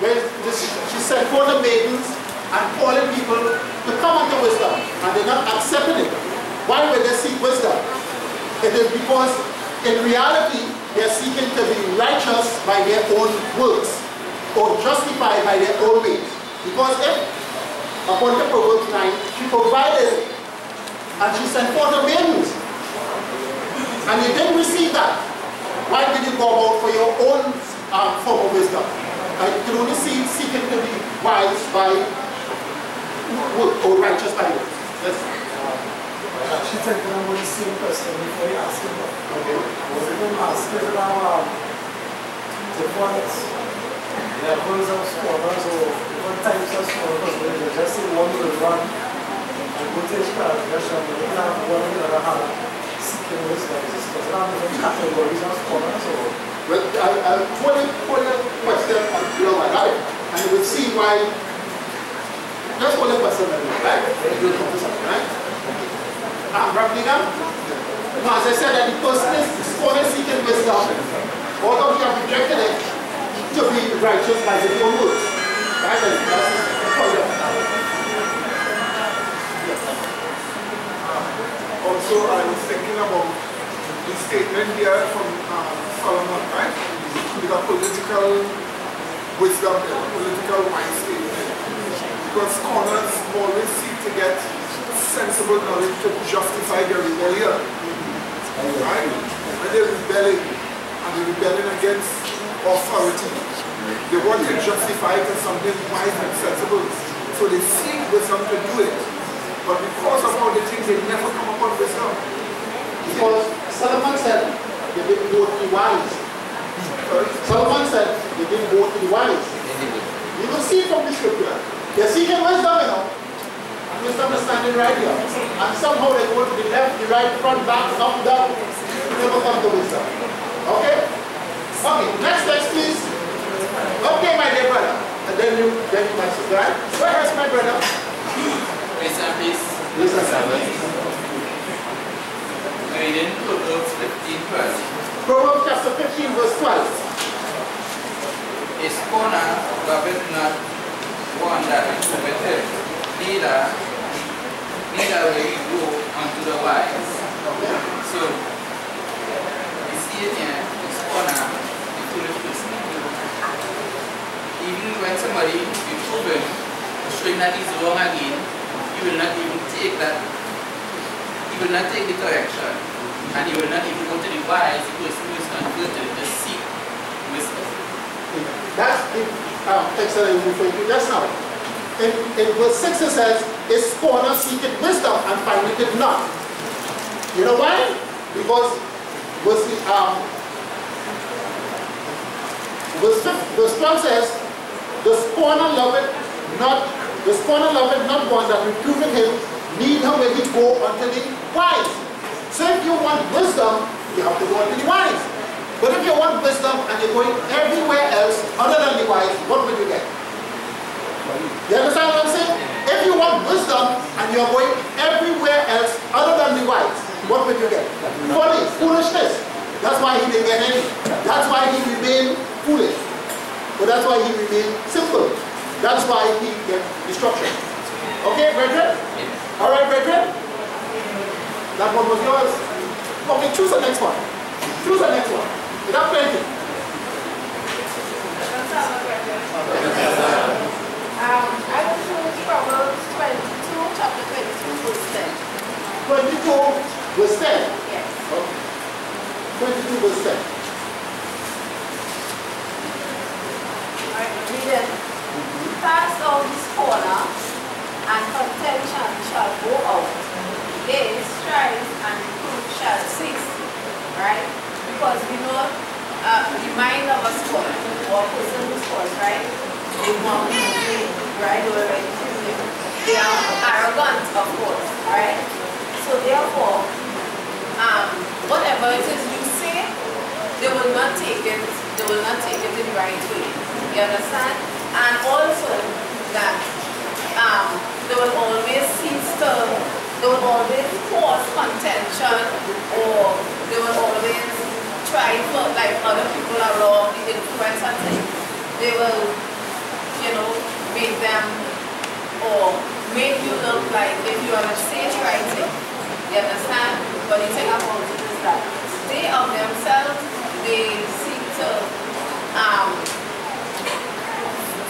where she sent for the maidens and calling people to come unto wisdom, and they're not accepting it. Why would they seek wisdom? It is because in reality they're seeking to be righteous by their own works or justified by their own ways. Because if, according to Proverbs 9, she provided and she sent forth the maidens, and you didn't receive that, why did you go about for your own form of wisdom? You can only seeking to be wise by work or righteous by works. Yes. She said that I'm going to see a question before you ask him. Okay. Was it going to ask him about different levels of scholars or different types of scholars? Where you just say one will run and go to each transgression, and you have one on the other hand seeking wisdom. Does it have different categories of scholars? Or? Well, I'll put a question on below my life, and you will see why. Just put a question on me, right? You'll come to something, right? I'm wrapping up. Now, as I said, that the person is scholar seeking wisdom, although he has rejected it to be righteous by his own works. Right? That's the point. Also, I was thinking about the statement here from Solomon, right? With a political wisdom, a political mind statement. Because scholars always seek to get sensible knowledge to justify their rebellion. Right? When they're rebelling, and they're rebelling against authority, they want to justify it as something wise and sensible. So they seek wisdom to do it. But because of all the things, they never come upon wisdom. Because Solomon said they didn't go to the wise. Solomon said they didn't go to the wise. You will see from the scripture. They're seeking wisdom, you know. And wisdom is standing right here. And somehow they go to the left, the right, front, back, up, down. You never come to wisdom. Okay? Okay, next text, please. Okay, my dear brother. And then you answer, right? Go ahead, my brother. Grace and peace. Grace and peace. Reading Proverbs 15:12. Proverbs chapter 15, verse 12. A scorner loveth not one that reproveth him, neither will he go unto the wise. Okay. So, you see it here, a scorner, a foolish person. Even when somebody reprove him, showing that he's wrong again, he will not even take that, he will not take the correction, and he will not even go to the wise, the person who is converted to seek wisdom. That's the text that I was referring to just now. In verse 6 it says, a scorner seeketh wisdom and findeth it not. You know why? Because verse 12 says, the scorner loveth not one that reproveth him, neither will he go unto the wise. So if you want wisdom, you have to go unto the wise. But if you want wisdom and you're going everywhere else other than the wise, what will you get? You understand what I'm saying? If you want wisdom and you're going everywhere else other than the wise, what will you get? Folly, foolishness. That's why he didn't get any. That's why he remained foolish. But that's why he remained simple. That's why he get destruction. Okay, brethren? Alright, brethren? That one was yours. Okay, choose the next one. Choose the next one. You have plenty. I will choose Proverbs 22, chapter 22, verse 10. 22, verse 10? Yes. Okay. 22, verse 10. Alright, read it. Cast out the scorner, and contention shall go out. Yea, strife and reproof shall cease. Right? Because we know the mind of a scholar, or a person who scores, right? They want to be right or they are arrogant, of course, right? So therefore, whatever it is you say, they will not take it in the right way. You understand? And also that they will always cause contention, or they will always try to, like other people are wrong, the influence and things. They will like if you are a stage writing, you understand? But the thing about it is that they of themselves, they seek to,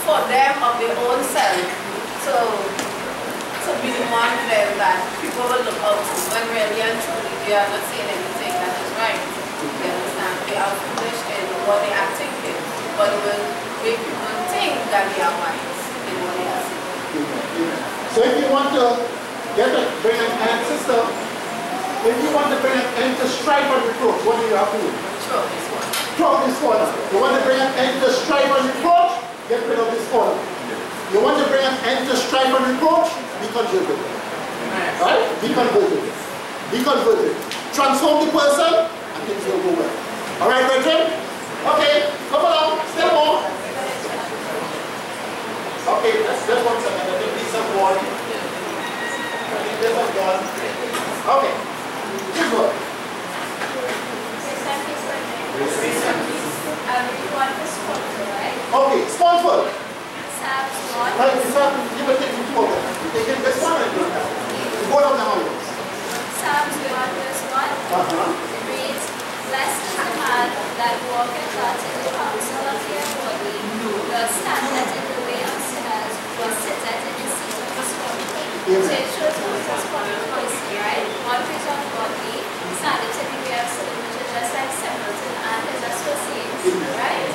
for them of their own self, to be the one then that people will look up to, when really and truly they are not saying anything that is right. You understand? They are foolish in what they are thinking, but it will make people think that they are wise in what they are saying. So if you want to bring an end, sister, if you want to bring an end to strife and reproach, what do you have to do? Throw this one. Throw this corner. You want to bring an end to strife and reproach? Get rid of this corner. You want to bring an end to strife and reproach? Be converted. Right? Be converted. Be converted. Transform the person and things will go well. Alright, brethren? Okay, come along. Stay more. Okay, let's just 1 second. I think these are one. I think this is one. Okay. Good work. Okay, scornful. Right, you will take two of them. You take this one and do that. Both of them are yours. Psalms 1 verse 1 reads, Blessed is the man that walketh not in the counsel of the ungodly, nor standeth in the way of sinners, nor sitteth in the seat of the scornful. So it shows who is a scornful person, right? One who is ungodly, standeth in the way of sin, which is just like simpleton and his associates, right?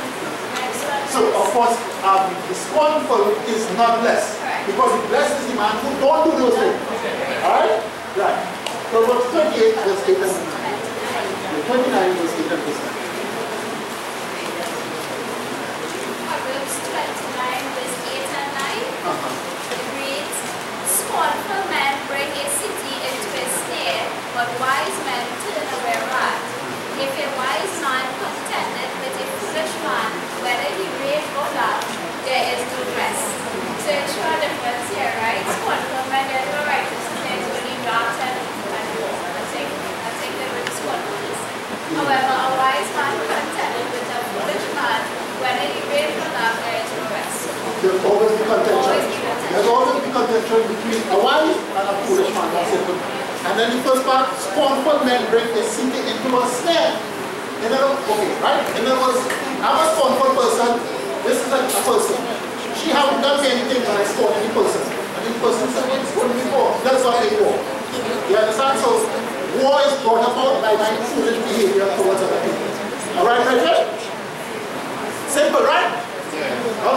So, of course, the scornful is not blessed. Because the blessed is the man who don't do those things. Alright? Right. Proverbs 28 verse 8 and 9. 29 verse 8 and 9. Proverbs 29 verse 8 and 9. It reads, Scornful men bring a city into a snare, but wise men turn away wrath. If a wise man contendeth with a foolish man, whether he rave or laugh, there is no rest. So it's a difference here, right? Scornful men, there are no righteousness, only wrath and war. I think there is scornfulness. However, a wise man contendeth with a foolish man, whether he rave or laugh, there is no rest. There's always be contention. There's always be contention between a wise and a foolish man. That's it. And then the first part, scornful men bring a city into a snare. In other words, okay, right? In other words, I'm a scornful person. This is a person. She hasn't done anything when I scorn any person. And the person said, well, it's going before. That's why they war. You understand? So, war is brought about by my foolish behavior towards other people. Alright, Richard? Simple, right?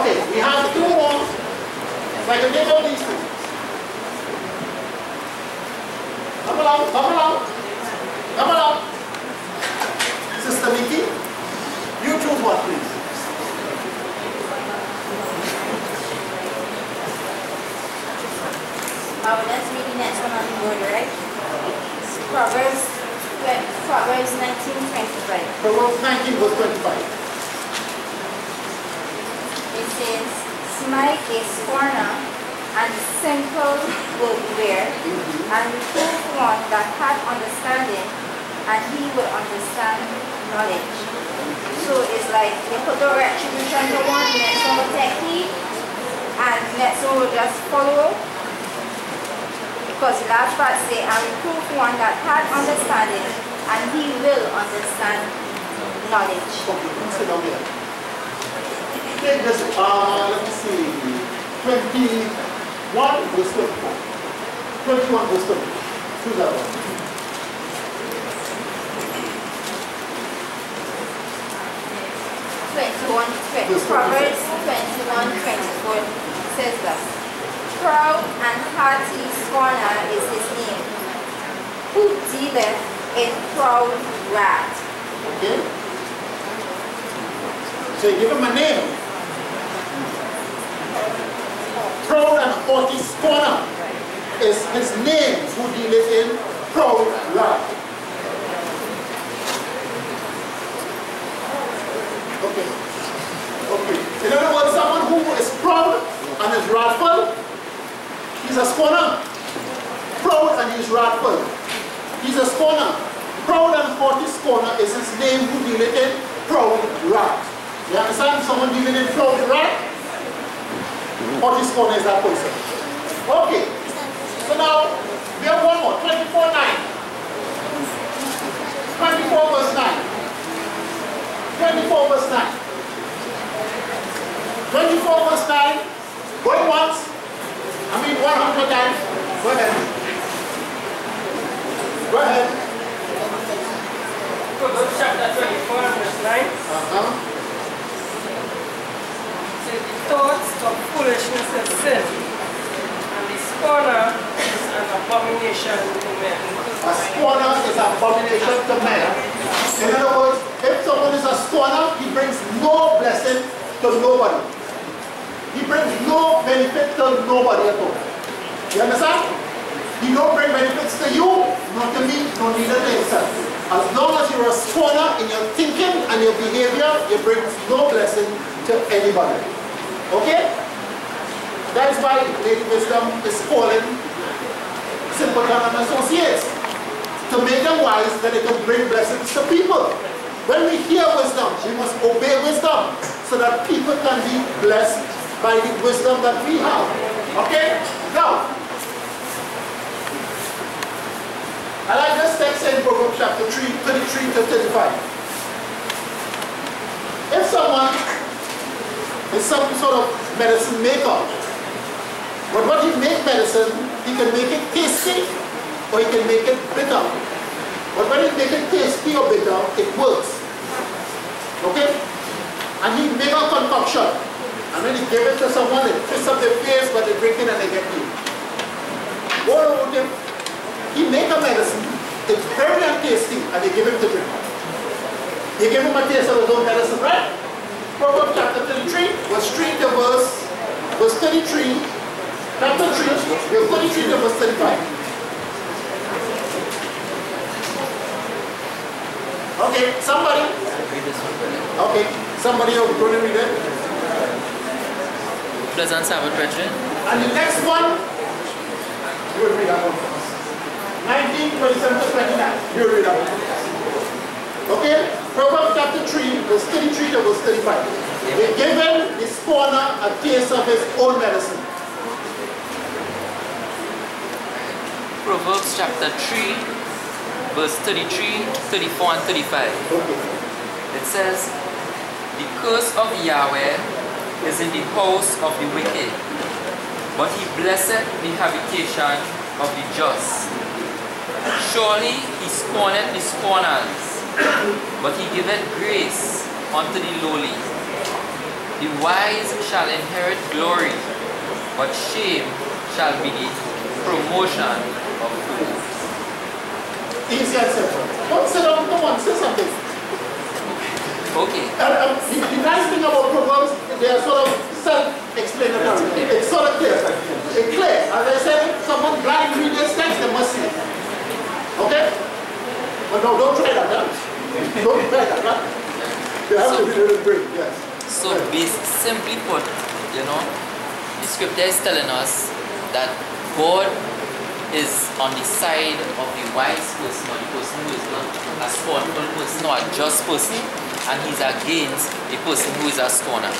Okay, we have two more. If I can take out these two. Come along, come along. Come along. Sister Mickey, you choose one, please. Let's read the next one on the board, right? Proverbs 19:25. Proverbs 19 verse 25. It says, Smite a scorner and simple will beware, and reprove one that hath understanding, and he will understand knowledge. So it's like they put the retribution to one, the next one will take heed, and the next one will just follow. Because the last part say, and reprove one that hath understanding, and he will understand knowledge. Okay, let's sit down here. Take this, let me see, 21 verse 24. 21 verse 24. Choose that one. Proverbs 21:24 says that proud and haughty scorner is his name, who dealeth in proud wrath. Okay? So you give him a name. Proud and haughty scorner is his name, who dealeth in proud wrath. Okay. Okay. In other words, someone who is proud and is wrathful, he's a scorner. Proud and he's wrathful. He's a scorner. Proud and haughty scorner is his name, who dealeth in proud wrath. You understand? Someone dealing in proud wrath? Haughty scorner is that person. Okay. So now, we have one more, 24:9. 24 verse 9. 24 verse 9. 24 verse 9. Going once. 100 times. Go ahead. Go ahead. Proverbs chapter 24 verse 9. Says, the thoughts of foolishness is sin, and the scorner is an abomination to men. A scorner is an abomination to men. In other words, if someone is a scorner, he brings no blessing to nobody. He brings no benefit to nobody at all. You understand? He don't bring benefits to you, not to me, nor neither to himself. As long as you're a scorner in your thinking and your behavior, you bring no blessing to anybody. Okay? That is why Lady Wisdom is calling simpleton and associates, to make them wise that they can bring blessings to people. When we hear wisdom, we must obey wisdom so that people can be blessed by the wisdom that we have. Okay? Now, I like this text in Proverbs chapter 3, 33 to 35. If someone is some sort of medicine maker, but when he makes medicine, he can make it tasty or he can make it bitter. But when he makes it tasty or bitter, it works. Okay? And he make a concoction. And when he give it to someone, they twist up their face, but they drink it and they get healed. What about him? He make a medicine, it's very untasty, and they give him to drink. They give him a taste of his own medicine, right? Proverbs chapter 33, verse 3 to verse 33, chapter 3, verse 33 to verse 35. Okay, somebody? Okay, somebody is going to read it. Pleasant Sabbath, brethren. And the next one, you will read that one for us. 19, 27 to 29. You will read that one. Okay? Proverbs chapter 3, verse 33 to verse 35. They gave him the scorner a taste of his own medicine. Proverbs chapter 3, verse 33, 34 and 35. Okay. It says, the curse of Yahweh is in the house of the wicked, but he blesseth the habitation of the just. Surely he scorneth the scorners, but he giveth grace unto the lowly. The wise shall inherit glory, but shame shall be the promotion of fools. Easy and simple. Don't sit down, come on, say something. Okay. The nice thing about Proverbs, they are sort of self-explanatory. It's sort of clear. It's clear. As I said, if someone blind read this text, they must see it. Okay? But no, don't try that, huh? Don't try that, huh? You have to be really brave, yes. So simply put, you know, the scripture is telling us that God is on the side of the wise person, or the person who is not a scornful person or a just person, and he's against the person who is a scorner,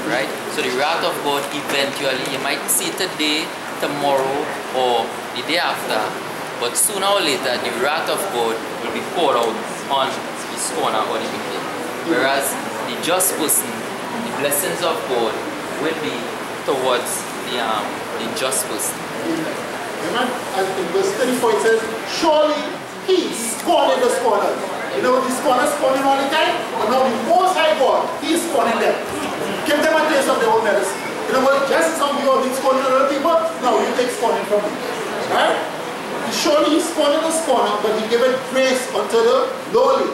right? So the wrath of God eventually, you might see it today, tomorrow, or the day after, but sooner or later the wrath of God will be poured out on the scorner or the wicked. Whereas the just person, the blessings of God will be towards the just person. Amen. And in verse 34 it says, surely he scorned the scorners. You know, the scorners scorning all the time, but now the Most High God, he is scorning them. Give them a taste of their own medicine. You know what? Just as some of you have been scorning other people, now you take scorning from me. Right? Surely he scorned the scorner, but he giveth grace unto the lowly.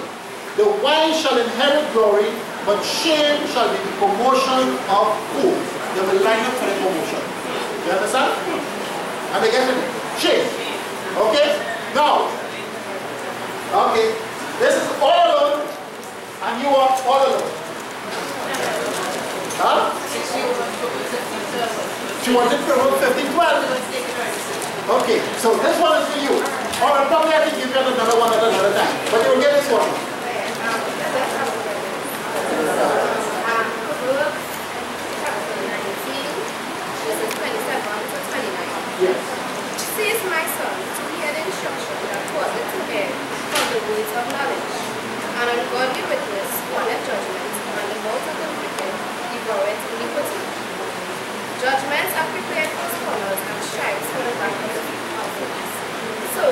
The wise shall inherit glory, but shame shall be the promotion of fools. They will line up for the promotion. You understand? And they get it. Shame. Okay? Now, okay, this is all alone, and you are all alone. Huh? She wanted Proverbs 15:12. Okay, so this one is for you. Or I'll probably have to give you another one at another time. But you will get this one. Proverbs chapter 19, verses 27 to 29. Yes. Cease, my son, to hear the instruction that causeth to err from the words of knowledge. An ungodly witness scorneth judgment, and the mouth of the wicked devoureth iniquity. Judgments are prepared for scorners, and stripes for the back of the fools. So,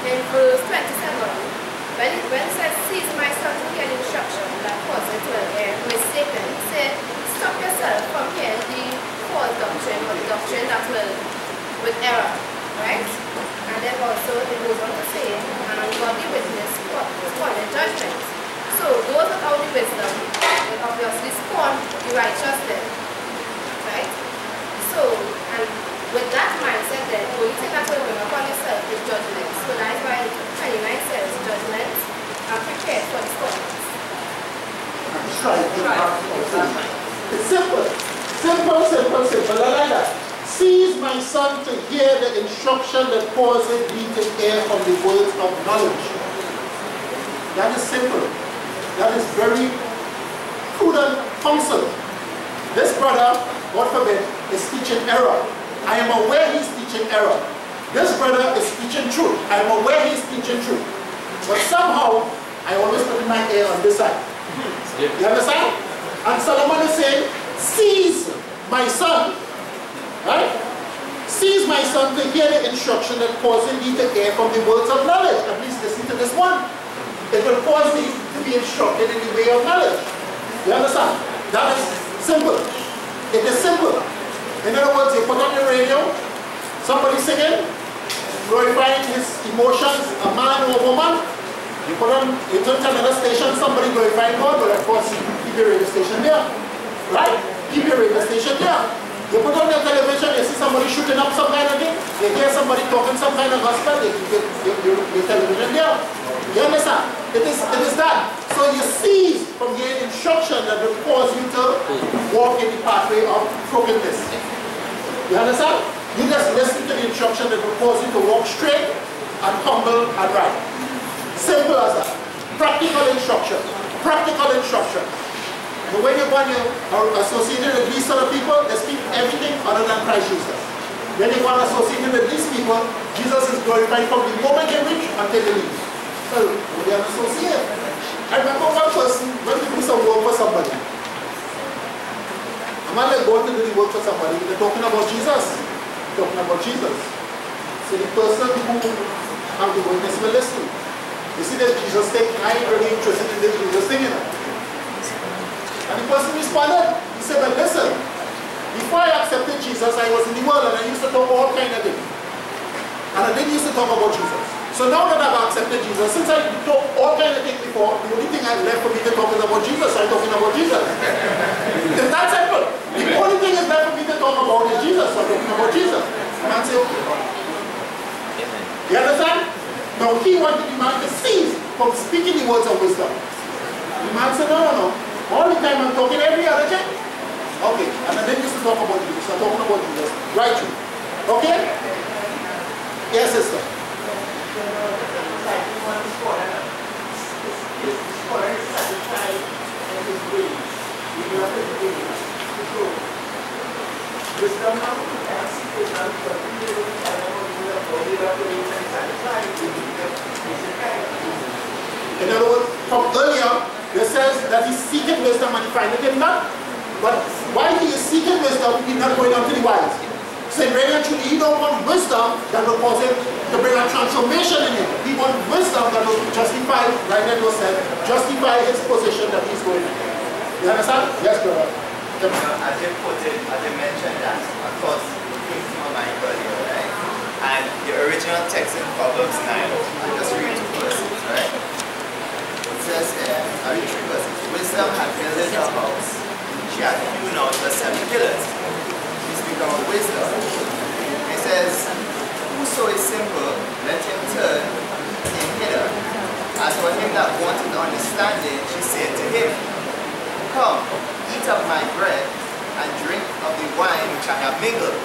in verse 27, when it says, cease, my son, to hear the instruction that causeth to err, mistaken, he said, stop yourself from hearing the false doctrine or the doctrine that will with error, right? And then also it goes on to say, an ungodly witness scorneth judgment. So those without the wisdom will obviously scorn the righteous then, right? So, and with that mindset then, the only thing that will bring upon yourself is judgment. So that is why 29 says, judgments are prepared for the scorners. It's simple. Simple, simple, simple. I like that. Cease, my son, to hear the instruction that causes thee to err from the words of knowledge. That is simple. That is very prudent counsel. This brother, God forbid, is teaching error. I am aware he's teaching error. This brother is teaching truth. I am aware he's teaching truth. But somehow, I always put my ear on this side. You understand? And Solomon is saying, cease, my son. Right? Cease, my son, to hear the instruction that causes thee to err from the words of knowledge. At least listen to this one. It will cause thee to be instructed in the way of knowledge. You understand? That is simple. It is simple. In other words, you put on the radio, somebody singing, glorifying his emotions, a man or a woman. You turn to another station, somebody glorifying God, but of course, keep your radio station there. Right? Keep your radio station there. You put on your television, you see somebody shooting up some kind of thing, you hear somebody talking some kind of gospel, you keep your television there. You understand? It is that. So you cease from hearing instruction that will cause you to walk in the pathway of crookedness. You understand? You just listen to the instruction that will cause you to walk straight and humble and right. Simple as that. Practical instruction. Practical instruction. But when you are associated with these sort of people, they speak everything other than Christ Jesus. When you are associated with these people, Jesus is glorified from the moment they reach until they leave. So, they are associated. I remember one person, when we do some work for somebody, I'm not like going to do the work for somebody, they're talking about Jesus. Talking about Jesus. So the person who have the witness will listen. You see this Jesus thing, I ain't really interested in this Jesus thing, you know. And the person responded, he said, well, listen, before I accepted Jesus, I was in the world and I used to talk all kind of things. And I didn't used to talk about Jesus. So now that I've accepted Jesus, since I talk all kind of things before, the only thing I left for me to talk is about Jesus, so I'm talking about Jesus. It's that simple. The only thing is left for me to talk about is Jesus, so I'm talking about Jesus. And I say, okay. You understand? Now he wanted the man to cease from speaking the words of wisdom. The man said, no. All the time I'm talking every other day. Okay, and then used to talk about Jesus. I'm talking about Jesus. Right through. Okay? Yes, sister. In other words, from earlier, it says that he's seeking wisdom and he findeth it not. But while he is seeking wisdom, he's not going on to the wise. So really and truly, he don't want wisdom that will cause him to bring a transformation in him. He wants wisdom that will justify, right there it said, justify his position that he's going in. You understand? Yes, brother. As you put it, as you mentioned that, of course, it came to my mind earlier, right? And the original text in Proverbs 9, I'll just read 2 verses, right? It says, I read 3 verses. Wisdom had builded her house. She had hewn out the 7 pillars. We speak about wisdom. It says, whoso is simple, let him turn him hither. As for him that wanted understanding, she said to him, come, eat of my bread, and drink of the wine which I have mingled.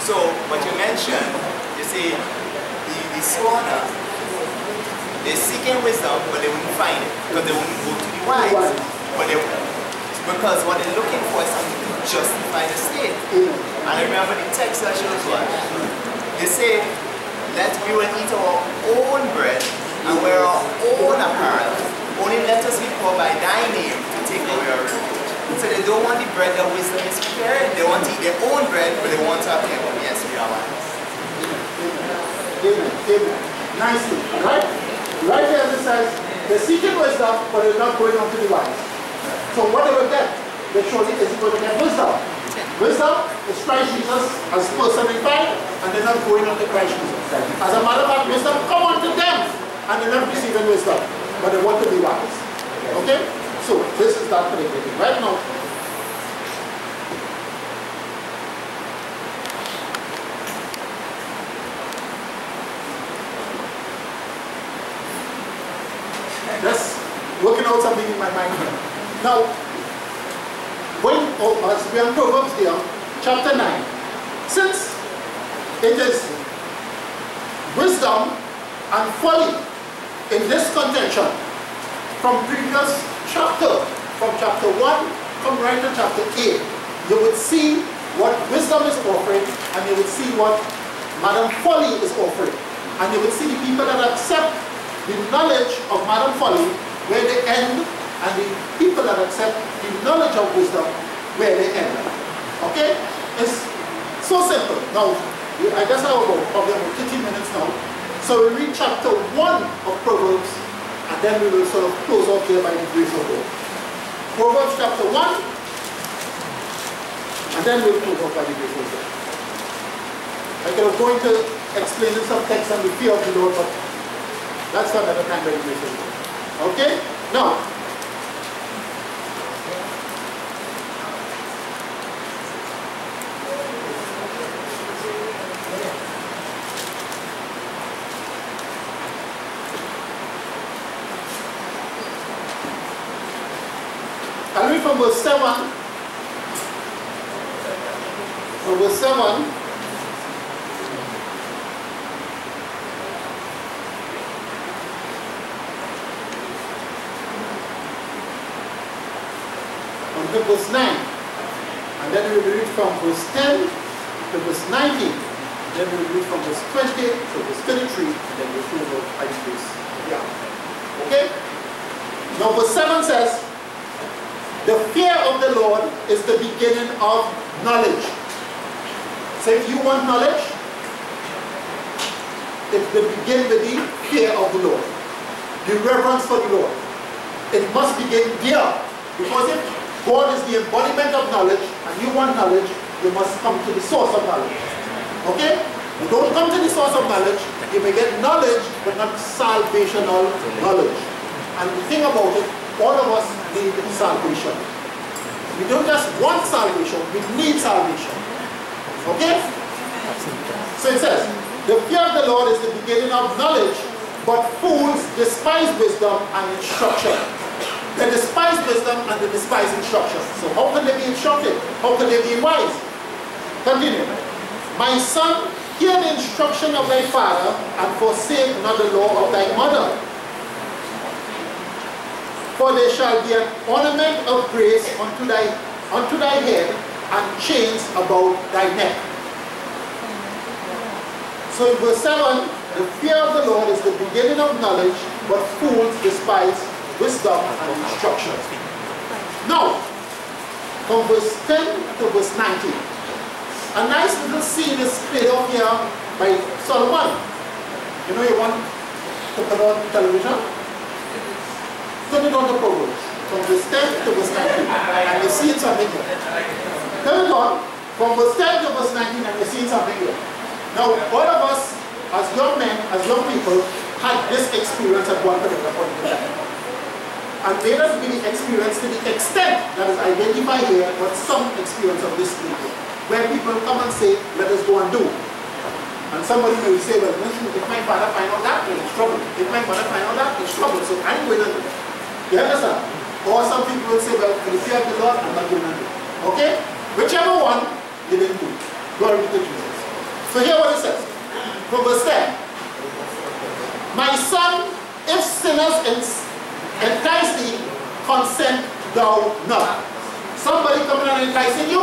So, what you mentioned, you see, the scorner, they're seeking wisdom, but they wouldn't find it, because they wouldn't go to the wise. But because what they're looking for is something to justify the state. And remember the text that shows what? They say, we will eat our own bread and wear our own apparel. Only let us be called by thy name to take away our reproach. So they don't want the bread that wisdom is prepared. They want to eat their own bread, but they want to appear. Yes, we are wise. Amen. Amen. Nicely. Right? Right here it says, they're seeking wisdom, but they're not going on to the wise. So what they will get? They surely is going to get wisdom. Wisdom is Christ Jesus as personified, and they're not going on to Christ Jesus. As a matter of fact, wisdom come unto them, and they're not receiving wisdom, but they want to be wise. Okay? So this is that predicament. Right now, just working out something in my mind here. Now, as we are in Proverbs here, chapter 9, since it is wisdom and folly in this contention from previous chapter, from chapter 1, come right to chapter 8, you would see what wisdom is offering, and you would see what Madam Folly is offering. And you would see the people that accept the knowledge of Madam Folly, where they end, and the people that accept the knowledge of wisdom, where they end. Okay? It's so simple. Now, I guess I have probably about 15 minutes now. So we read chapter 1 of Proverbs, and then we will sort of close off here by the grace of God. Proverbs chapter 1, and then we'll close off by the grace of God. I could have going to explain in some text on the fear of the Lord, but that's for another time by the grace of God. Okay? Now, I'll read from verse 7. From verse 7. Until verse 9. And then we will read from verse 10 to verse 19. And then we will read from verse 20 to verse 33. And then we'll close out by this. Yeah. Okay? Now verse 7 says, the fear of the Lord is the beginning of knowledge. So if you want knowledge, it will begin with the fear of the Lord. The reverence for the Lord. It must begin there. Because if God is the embodiment of knowledge, and you want knowledge, you must come to the source of knowledge. Okay? You don't come to the source of knowledge, you may get knowledge, but not salvational knowledge. And the thing about it, all of us need salvation. We don't just want salvation, we need salvation. Okay? So it says, the fear of the Lord is the beginning of knowledge, but fools despise wisdom and instruction. They despise wisdom and they despise instruction. So how can they be instructed? How can they be wise? Continue. My son, hear the instruction of thy father, and forsake not the law of thy mother. For there shall be an ornament of grace unto thy head, and chains about thy neck. So in verse 7, the fear of the Lord is the beginning of knowledge, but fools despise wisdom and instruction. Now, from verse 10 to verse 19, a nice little scene is played off here by Solomon. You know, you want to put on television? Turn it on the Proverbs, from verse 10 to verse 19, and you see something here. Turn it on, from verse 10 to verse 19, and you see something here. Now, all of us, as young men, as young people, had this experience at one particular point in time. And may not be the experience to the extent that is identified here, but some experience of this people, where people come and say, let us go and do. And somebody may say, well, if my father find out that, he's trouble. If my mother find out that, he's trouble. So I'm going to do it. You understand? Or some people will say, well, for the fear of the Lord, I'm not going to do it. Okay? Whichever one, you didn't do. Glory to Jesus. So here what it says. From verse 10. My son, if sinners entice thee, consent thou not. Somebody coming and enticing you,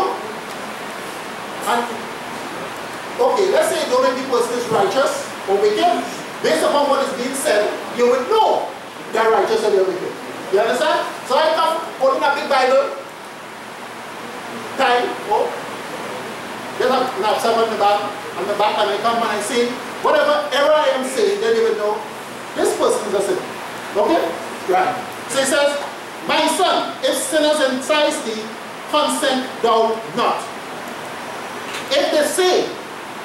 and okay, let's say you don't know if the person is righteous or wicked. Based upon what is being said, you will know they're righteous or they're wicked. You understand? So I come holding a big Bible, time, oh, just have someone on the back, and I come and I say, whatever error I am saying, then you will know this person is a sinner. Okay? Right. So it says, my son, if sinners entice thee, consent thou not. If they say,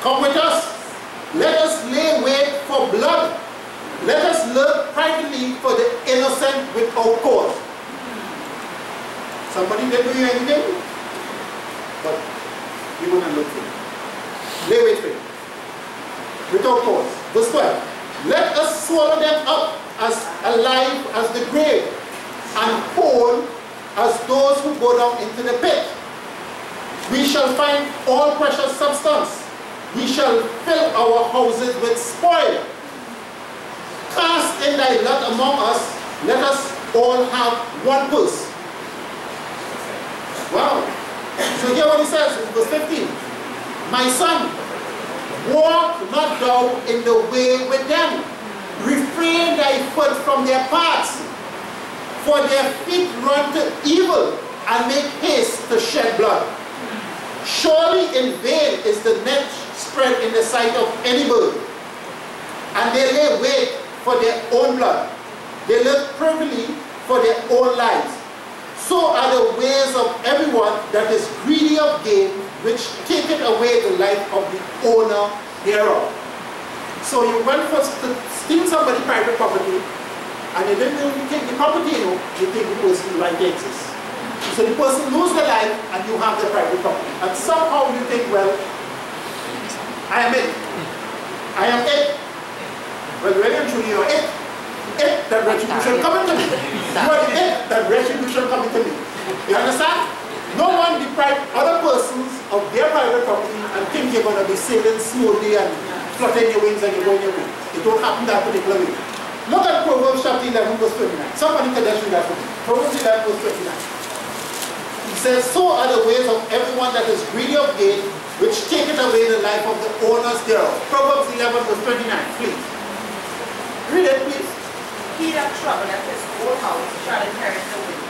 come with us, let us lay wait for blood. Let us lurk privately for the innocent without cause. Somebody didn't do you anything, but you wouldn't look for it. Lay wait for it. Without cause. Verse 12. Let us swallow them up as alive as the grave, and whole as those who go down into the pit. We shall find all precious substance. We shall fill our houses with spoil. Cast in thy lot among us. Let us all have one purse. Wow. So hear what he says in verse 15. My son, walk not thou in the way with them. Refrain thy foot from their paths. For their feet run to evil and make haste to shed blood. Surely in vain is the net spread in the sight of any bird, and they lay wait for their own blood. They live privily for their own lives. So are the ways of everyone that is greedy of gain, which taketh away the life of the owner thereof. So you went for to steal somebody's private property, and you didn't even take the property, you take the person's right to exist. So the person loses their life, and you have the private property. And somehow you think, well, I am it. I am it. Well, really and truly, you are it. It, that retribution coming to me. You are the it, that retribution coming to me. You understand? No one deprive other persons of their private property and think you're going to be sailing smoothly and fluttering your wings and you're going your way. It don't happen that particular way. Look at Proverbs chapter 11, verse 29. Somebody can just read that for me. Proverbs 11, verse 29. He says, so are the ways of everyone that is greedy of gain, which taketh away the life of the owners thereof. Proverbs 11, verse 29, please. Read it, please. He that troubleth his own house shall inherit the wind,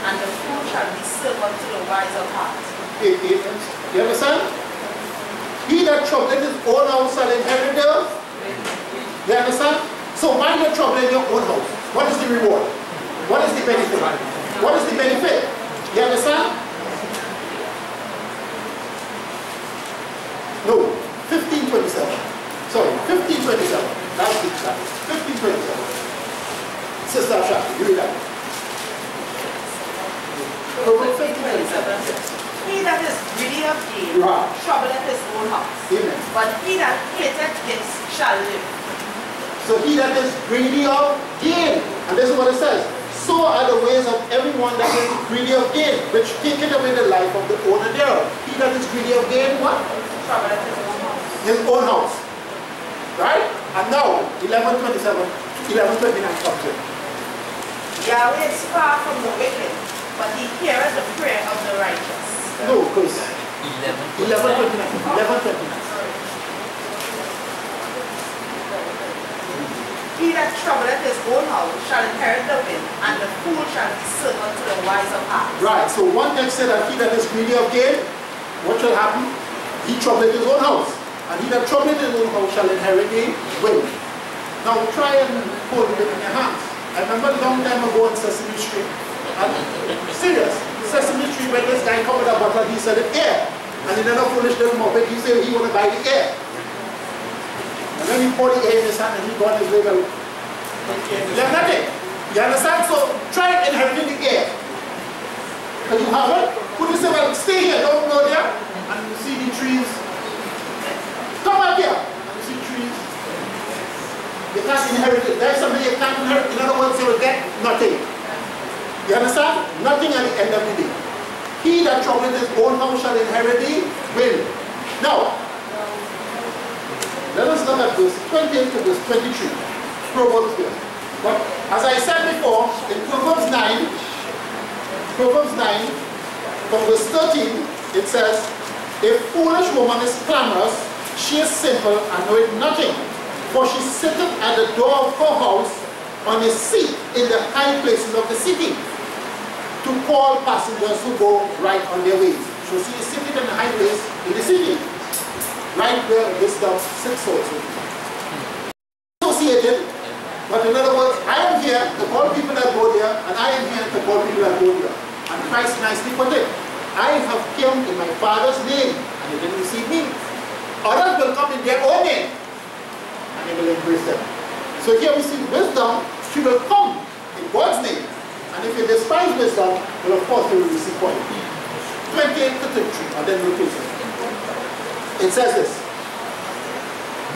and the fool shall be servant to the wise of heart. You understand? He that troubleth his own house shall inherit the wind. You understand? So while you're troubling your own house, what is the reward? What is the benefit? What is the benefit? You understand? No, 1527. Sorry, 1527. That's the chapter. 1527. Sister chapter, you read that. Proverbs 15:27. He that is greedy of gain troubleth his own house. Amen. But he that hateth gifts shall live. So he that is greedy of gain, and this is what it says, so are the ways of everyone that is greedy of gain, which taketh away the life of the owner thereof. He that is greedy of gain, what? Troubleth his own house. His own house. Right? And now, 11:27, 11:29 comes in. Yahweh is far from the wicked, but he heareth the prayer of the righteous. No, because 11:29. 11:29. He that troubleth his own house shall inherit the wind, and the fool shall be servant to the wise of heart. Right, so one text said that he that is greedy of gain, what shall happen? He troubleth his own house. And he that troubleth his own house shall inherit the wind. Now try and hold it in your hands. I remember a long time ago on Sesame Street. And serious, Sesame Street, when this guy come with a bottle, he said air. And in another foolish little muppet, he said he want to buy the air. And then he poured the air in his hand and he got his way well. You have nothing. You understand? So try inheriting the air. Because you have it. Could you say, well, stay here, don't go there. And you see the trees. Come back here. And you see trees. You can't inherit it. There's something you can't inherit. In other words, you will get nothing. You understand? Nothing at the end of the day. He that troubleth his own house shall inherit the wind. Now, let us look at verse 28 to verse 23. Proverbs here. But as I said before, in Proverbs 9, from verse 13, it says, a foolish woman is clamorous, She is simple and knoweth nothing, for she sitteth at the door of her house on a seat in the high places of the city, to call passengers who go right on their ways. So she is sitting in the high place in the city, right where wisdom sits also. Associated, but in other words, I am here to call people that go there, and I am here to call people that go there. And Christ nicely put it, I have come in my Father's name, and they didn't receive me. Others will come in their own name, and they will embrace them. So here we see wisdom, she will come in God's name. And if you despise wisdom, well, of course you will receive what? 28 to 33, and then we'll close it. It says this.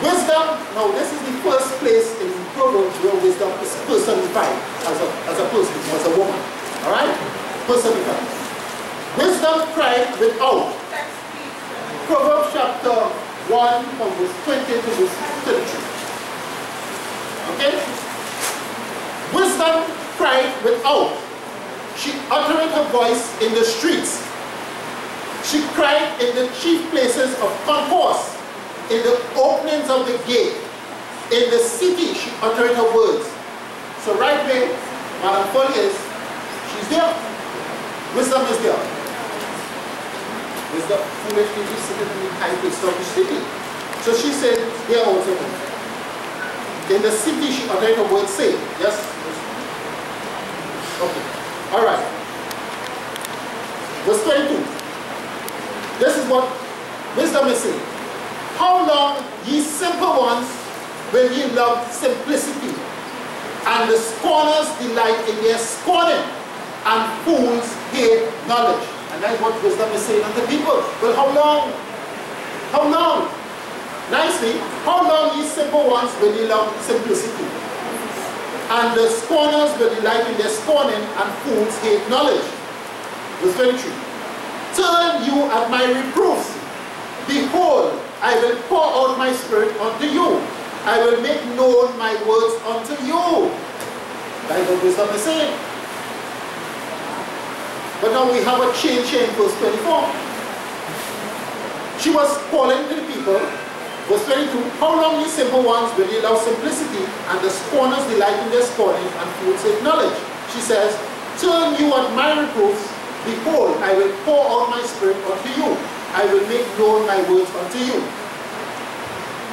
Wisdom, now this is the first place in Proverbs where wisdom is personified as a person, as a woman. Alright? Personified. Wisdom cried without. Proverbs chapter 1 from verse 20 to verse 33. Okay? Wisdom cried without. She uttered her voice in the streets. She cried in the chief places of concourse, in the openings of the gate. In the city she uttered her words. So right where Madame Foley is, she's there. Wisdom is there. Wisdom, foolish people sitting in the high places of the city. So she said, they are also there. In the city she uttered her words, say, yes? Okay. Alright. Verse 22. This is what wisdom is saying. How long, ye simple ones, will ye love simplicity, and the scorners delight in their scorning, and fools hate knowledge. And that is what wisdom is saying unto people. Well, how long? How long? Nicely. How long, ye simple ones, will ye love simplicity? And the scorners will delight in their scorning, and fools hate knowledge. Verse 23. Turn you at my reproofs. Behold, I will pour out my spirit unto you. I will make known my words unto you. That is what wisdom is saying. But now we have a change here in verse 24. She was calling to the people. Verse 22, how long, ye simple ones, will ye love simplicity, and the scorners delight in their scorning, and fools hate knowledge? She says, turn you at my reproofs. Behold, I will pour out my spirit unto you. I will make known my words unto you.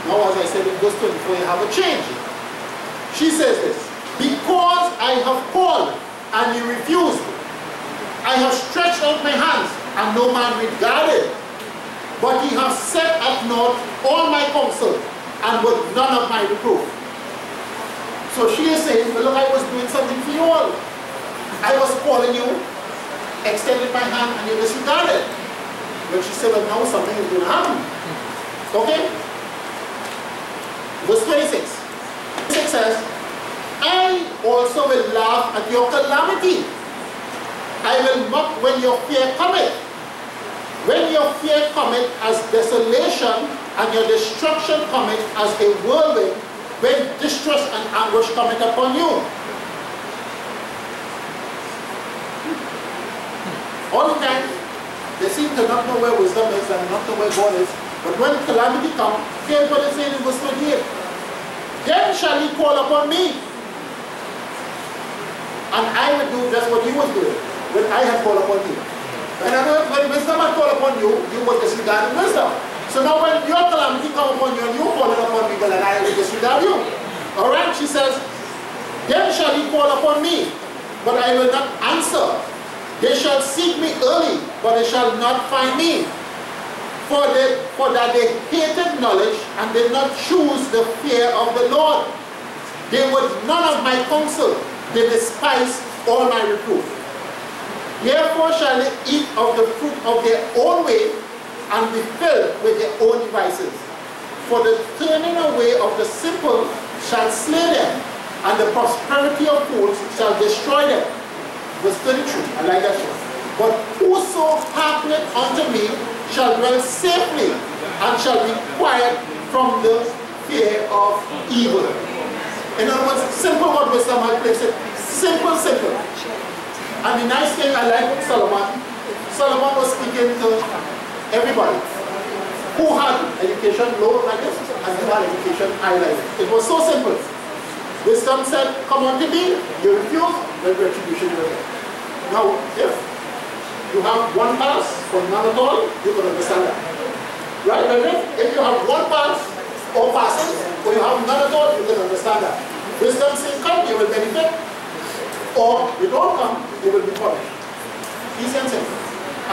Now, as I said in verse 24, you have a change. She says this, because I have called, and ye refused. I have stretched out my hands, and no man regarded. But ye have set at naught all my counsel, and with none of my reproof. So she is saying, well, look, I was doing something for you all. I was calling you, extended my hand, and you disregarded. But she said, well, now something is going to happen. Okay? Verse 26. 26 says, I also will laugh at your calamity. I will mock when your fear cometh. When your fear cometh as desolation, and your destruction cometh as a whirlwind, when distress and anguish cometh upon you. All the time, they seem to not know where wisdom is and not know where God is. But when calamity comes, here's what it says in verse 28. Then shall he call upon me, and I will do just what he was doing when I have called upon you. And I know when wisdom has called upon you, you will disregard wisdom. So now when your calamity comes upon you and you call it upon me, well, and I will disregard you. Alright, she says, then shall he call upon me, but I will not answer. They shall seek me early, but they shall not find me. For that they hated knowledge, and did not choose the fear of the Lord. They would none of my counsel, they despised all my reproof. Therefore shall they eat of the fruit of their own way, and be filled with their own devices. For the turning away of the simple shall slay them, and the prosperity of fools shall destroy them. Verse 33, I like that one. But whoso hearkeneth unto me shall dwell safely, and shall be quiet from the fear of evil. In other words, simple what wisdom has placed it. Simple, simple. And the nice thing I like with Solomon was speaking to everybody. who had education low like this and who had education high like this. It was so simple. Wisdom said, come unto me, you refuse, then retribution you will get. Now, if you have one pass or none at all, you can understand that. Right, brethren? If you have one pass or passes, or you have none at all, you can understand that. Wisdom saying, come, you will benefit, or you don't come, you will be punished. Easy and simple.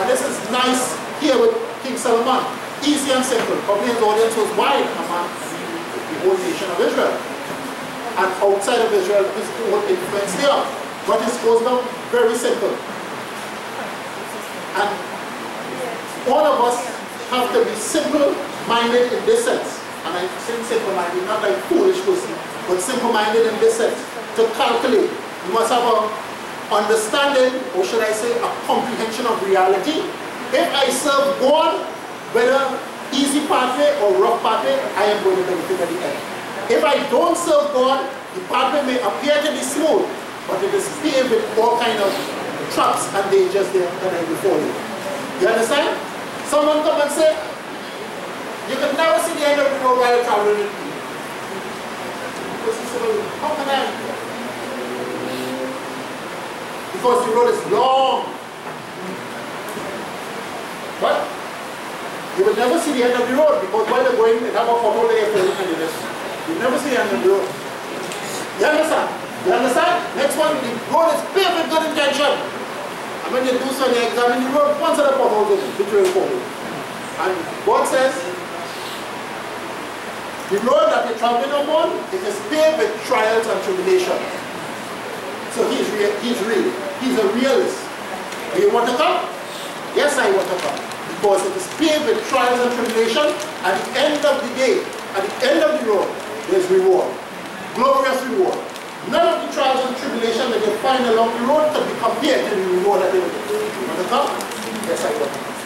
And this is nice here with King Solomon. Easy and simple. Probably his audience was wide among the whole nation of Israel. And outside of Israel, his own influence there. But it goes down very simple. And all of us have to be simple-minded in this sense. And I say simple-minded, not like foolish person, but simple-minded in this sense. To calculate, you must have a understanding, or should I say, a comprehension of reality. If I serve God, whether easy pathway or rough pathway, I am going to benefit at the end. If I don't serve God, the pathway may appear to be smooth, but it is paved with all kinds of traps and dangers there that are before you. You understand? Someone come and say, you can never see the end of the road while you're traveling. How can I? Because the road is long. But you will never see the end of the road, because while you're going, they have a pothole there for you. You never see the end of the road. You understand? You understand? Next one, the road is paved with good intention. And when you do so, you examine the road, once of the potholes in it, which will follow. And God says, the road that you're traveling upon, it is paved with trials and tribulations. So he's real. He's a realist. Do you want to come? Yes, I want to come. Because it is paved with trials and tribulation. At the end of the day, at the end of the road, there's reward. Glorious reward. None of the trials and tribulation that you find along the road can be compared to the reward that they will get. You want to come? Yes, I want to come.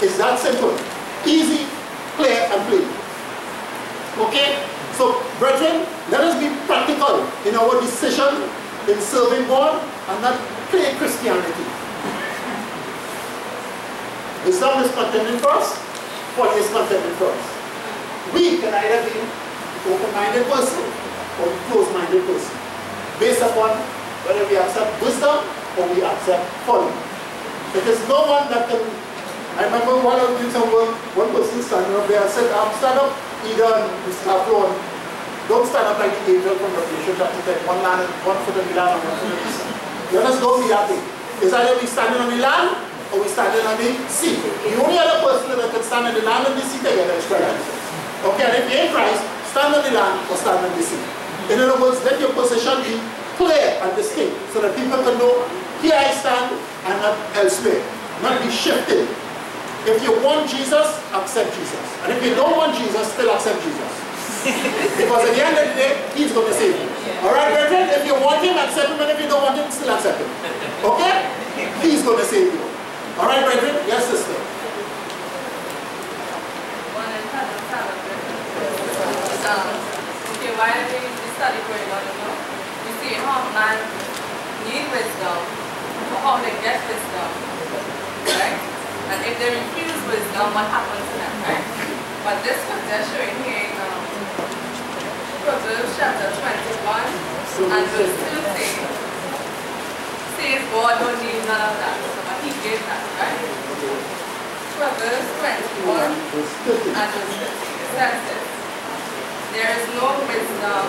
It's that simple. Easy, clear, and plain. Okay? So, brethren, let us be practical in our decision in serving God and not play Christianity. Islam is contending for us, what is contending for us. We can either be an open-minded person or a closed-minded person, based upon whether we accept wisdom or we accept folly. It is no one that can. I remember one of the one person standing up there said, stand up either on the floor. Don't stand up like the angel from Revelation chapter 10, one foot on the land and one foot on the sea. Let us don't be that way. It's either we standing on the land or we standing on the sea. The only other person that can stand on the land and the sea together is Christ. Okay, and if you're in Christ, stand on the land or stand on the sea. In other words, let your position be clear and distinct so that people can know, here I stand and not elsewhere. Not be shifted. If you want Jesus, accept Jesus. And if you don't want Jesus, still accept Jesus. Because at the end of the day, he's going to save you. Alright, brethren? If you want him, accept him. And if you don't want him, still accept him. Okay? He's going to save you. Alright, brethren? Yes, sister. Okay, while we study going on, we see how man need wisdom, how they get wisdom, right? And if they refuse wisdom, what happens to them, right? But this was just showing here in Proverbs chapter 21 and verse 2 says God don't need none of that, but he gave that, right? Proverbs 21 and verse 15, it says this: there is no wisdom,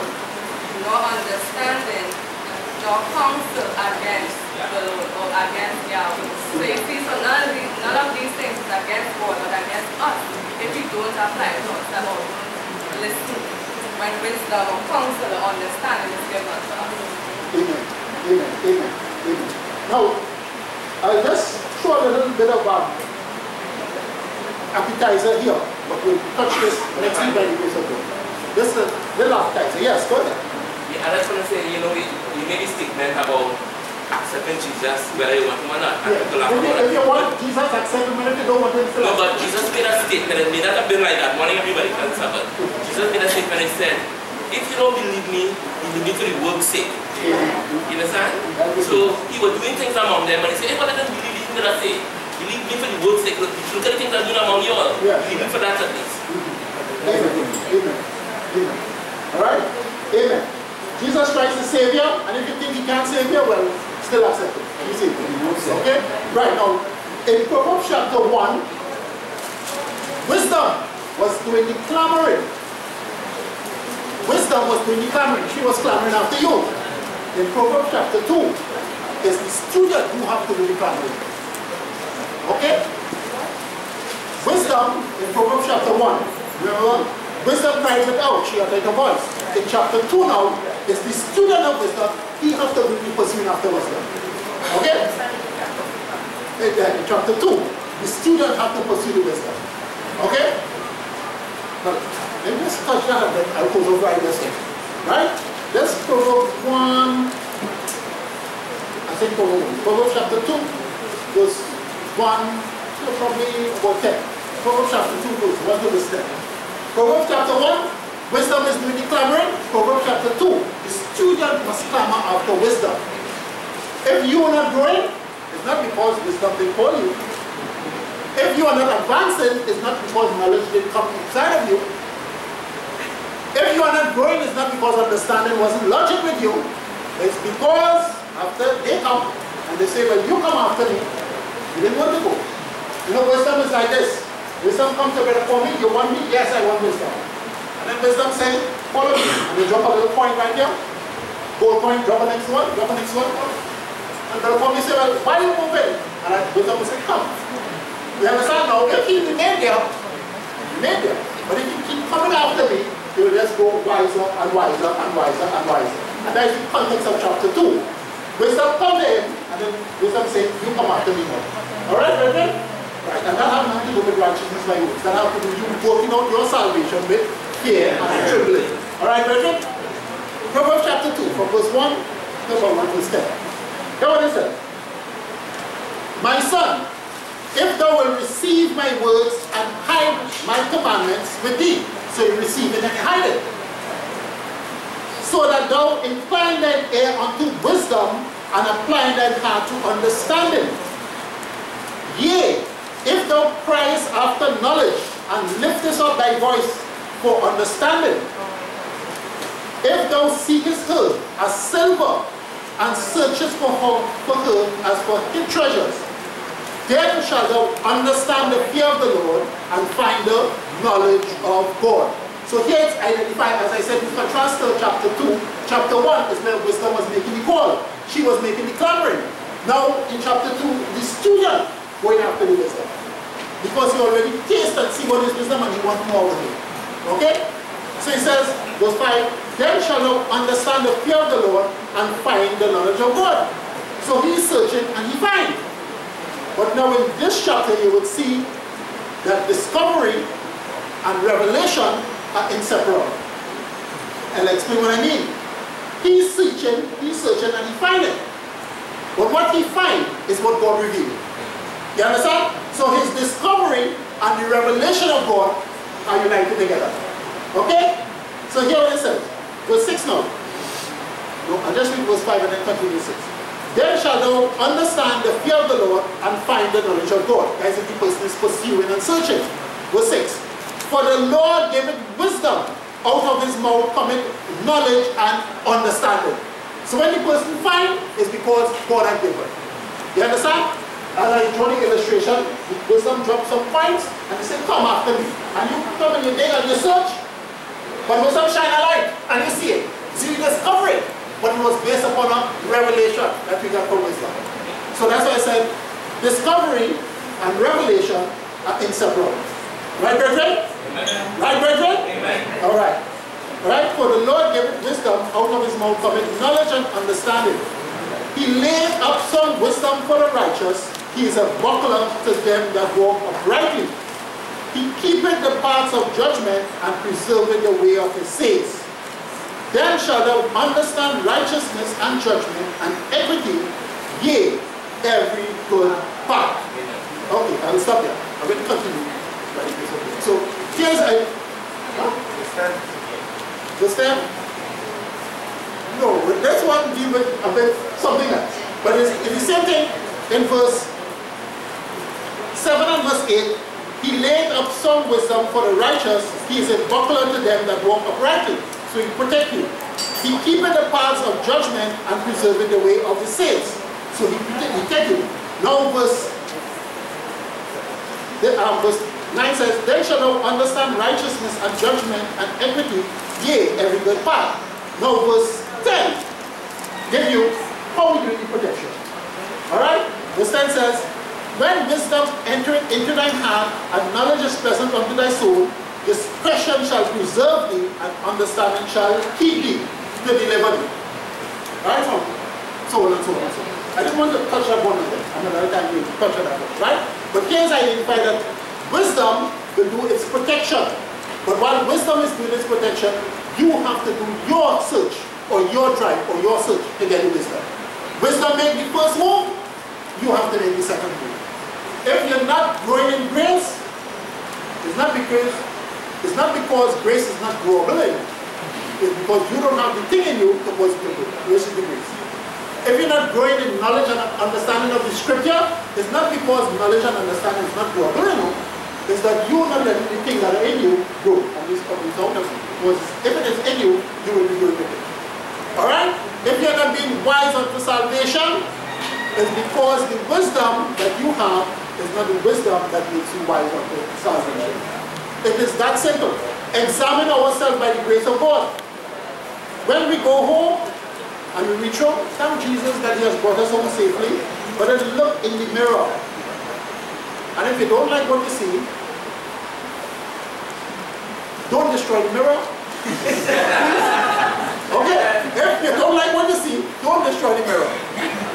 no understanding, nor counsel against the Lord or against Yahweh. So you see, so none of these things is against God but against us if we don't apply it to ourselves or don't listen when wisdom or counsel or understanding is given to us. Amen. Amen. Amen. Amen. Now, I'll just show a little bit of appetizer here, but we'll touch this next week by the grace of God. This is a little appetizer. Yes, go ahead. Yeah, I just want to say, you made a statement about accepting Jesus, whether you want him or not. Yeah. If you want Jesus, accept him, and if you don't want him, still no, but Jesus made a statement, and it may not have been like that. Wanting everybody can accept it. Jesus made a statement and said, if you don't believe me, believe me for the work's sake. You understand? So he was doing things among them, and he said, if I don't believe, he's going to say. Believe me for the world's sake. Look at the things I'm doing among you all. Yeah. Believe me for that at least. Amen. Amen. Amen. Alright? Amen. Jesus Christ is Savior, and if you think He can't save you, well, still accept it. He's Savior. Okay? Right now, in Proverbs chapter 1, wisdom was doing the clamoring. Wisdom was doing the clamoring. She was clamoring after you. In Proverbs chapter 2, it's the student who have to do the clamoring. Okay? Wisdom in Proverbs chapter 1. Remember? Wisdom cries it out. She has like a voice. In chapter 2 now, it's the student of wisdom. He has to be pursuing after wisdom. Okay? In chapter 2, the student has to pursue the wisdom. Okay? Now, let me just touch that and then I'll close over right this one. Right? Let's Proverbs 1. I think Proverbs chapter 2, verse 1, probably about 10. Proverbs chapter 2, verse 1 to verse 10. Proverbs chapter 1, wisdom is doing the clamoring. Proverbs chapter 2, the student must clamor after wisdom. If you are not growing, it's not because wisdom didn't call you. If you are not advancing, it's not because knowledge didn't come inside of you. If you are not growing, it's not because understanding wasn't logic with you. It's because after they come and they say, well, you come after me, you didn't want to go. You know, wisdom is like this. Wisdom comes to better for me, you want me? Yes, I want wisdom. And then wisdom says, follow me. And they drop a little point right here. Gold point, drop the next one, drop the next one. And better for me say, well, why are you moving? And wisdom will say, come. You understand now? If you remain there, you remain there. But if you keep coming after me, you will just go wiser and wiser and wiser and wiser. And that is the context of chapter 2. Wisdom comes in, and then wisdom says, you come after me now. Alright, brethren? Right, and that has nothing to do with righteousness by works. That has to do with you working out your salvation with fear and trembling. Alright, brethren? Proverbs chapter 2, from verse 1 to verse 10. Hear what it says. My son, if thou wilt receive my words and hide my commandments with thee, so you receive it and hide it, so that thou incline thine ear unto wisdom and apply thine heart to understanding. Yea, if thou criest after knowledge and liftest up thy voice for understanding, if thou seekest her as silver and searchest for her as for hid treasures, then shalt thou understand the fear of the Lord and find the knowledge of God. So here it's identified, as I said, in contrast to chapter 2. Chapter 1 is where wisdom was making the call. She was making the clamoring. Now in chapter 2, the student going after the wisdom. Because he already tasted and see what is wisdom and he wants more of it. Okay? So he says, verse 5, then shall thou understand the fear of the Lord and find the knowledge of God. So he is searching and he finds. But now in this chapter you will see that discovery and revelation are inseparable. And I'll explain what I mean. He's searching and he finds it. But what he finds is what God revealed. You understand? So his discovery and the revelation of God are united together. Okay? So here it says, verse 6 now. No, I'll just read verse 5 and then continue 6. Then shall thou understand the fear of the Lord and find the knowledge of God. As if the person is pursuing and searching. Verse 6. For the Lord giveth wisdom, out of his mouth cometh knowledge and understanding. So when the person finds, it's because God has given. You understand? As I draw the illustration, the wisdom drops some points and he said, come after me. And you come and you dig and you search, but wisdom shine a light and you see it. So you discover it. But it was based upon a revelation that we got from wisdom. So that's why I said, discovery and revelation are inseparable. Right, brethren? Amen. Right, brethren? Amen. All right. Right? For the Lord giveth wisdom, out of his mouth cometh knowledge and understanding. He laid up some wisdom for the righteous. He is a buckler to them that walk uprightly. He keepeth the paths of judgment and preserveth the way of his saints. Then shall thou understand righteousness and judgment and equity, yea, every good path. Okay, I will stop here. I'm going to continue. So here's a the step. No, this one deal with a bit something else. But it's the same thing in verse 1 verse 8, he laid up some wisdom for the righteous, he is a buckler to them that walk uprightly. So he protect you. He keepeth the paths of judgment and preserveth the way of the saints. So he protect you. Now verse 9 says, then shall thou understand righteousness and judgment and equity, yea, every good path. Now verse 10 give you how we do the protection. Alright? Verse 10 says, when wisdom entereth into thine heart and knowledge is present unto thy soul, discretion shall preserve thee and understanding shall keep thee to deliver thee. Right? So on and so on and so on. I didn't want to touch that one of it. Another time we touch on that one. Right? But here's identified that wisdom will do its protection. But while wisdom is doing its protection, you have to do your search or your drive or your search to get the wisdom. Wisdom make the first move, you have to make the second move. If you're not growing in grace, it's not because grace is not growable in you. It's because you don't have the thing in you to cause the grace is the grace. If you're not growing in knowledge and understanding of the scripture, it's not because knowledge and understanding is not growable in you. It's that you're not letting the things that are in you grow. And this comes out of you. Because if it is in you, you will be growing with it. Alright? If you're not being wise unto salvation, it's because the wisdom that you have is not the wisdom that makes you wise unto salvation. It is that simple. Examine ourselves by the grace of God. When we go home and we reach home, thank Jesus that he has brought us home safely, but then look in the mirror. And if you don't like what you see, don't destroy the mirror. Okay? If you don't like what you see, don't destroy the mirror.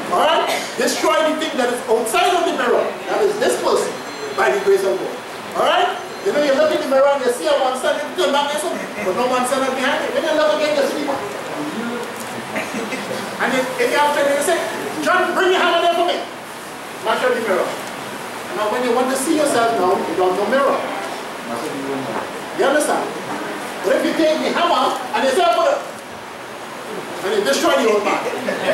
Alright? Destroy the thing that is outside of the mirror. That is this person by the grace of God. Alright? You know, you look in the mirror and you see a one standing, turn back and something, but no one standing behind it. When you look again, you see one. And if you have to, you say, John, bring your hammer there for me. Mash up the mirror. And now when you want to see yourself now, you don't have no mirror. You understand? But if you take the hammer and you say, put it, and you destroy the old man.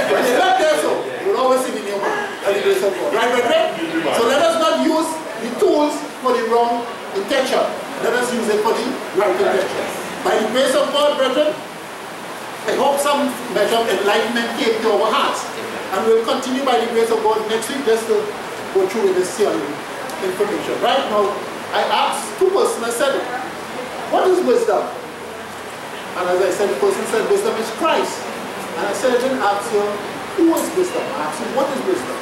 When you left there, so you will always see the new man. And the grace of God. Right, right? So let us not use the tools for the wrong intention. Let us use it for the right intention. By the grace of God, brethren, I hope some measure of enlightenment came to our hearts. And we'll continue by the grace of God next week just to go through with this information. Right now, I asked two persons, I said, what is wisdom? And as I said, the person said, wisdom is Christ. And I said, I didn't ask you, who is wisdom? I asked you, what is wisdom?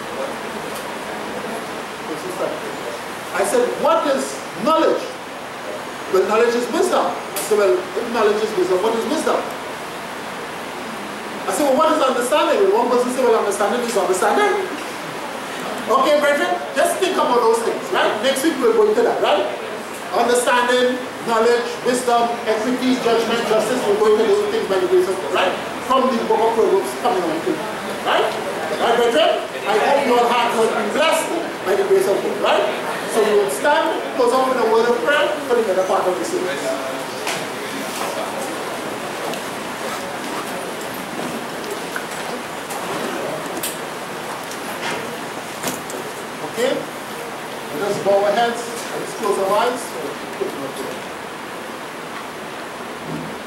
I said, what is knowledge? Well, knowledge is wisdom. I said, well, if knowledge is wisdom, what is wisdom? I said, well, what is understanding? Well, one person said, well, understanding is understanding. Okay, brethren, just think about those things, right? Next week we'll go into that, right? Understanding, knowledge, wisdom, equity, judgment, justice, we'll go into those things by the grace of God, right? From the book of Proverbs coming on to, right? Right, brethren? I hope your heart has been blessed by the grace of God, right? So we will stand, close off with a word of prayer for the other part of the service. Okay? Let us bow our heads, let us close our eyes.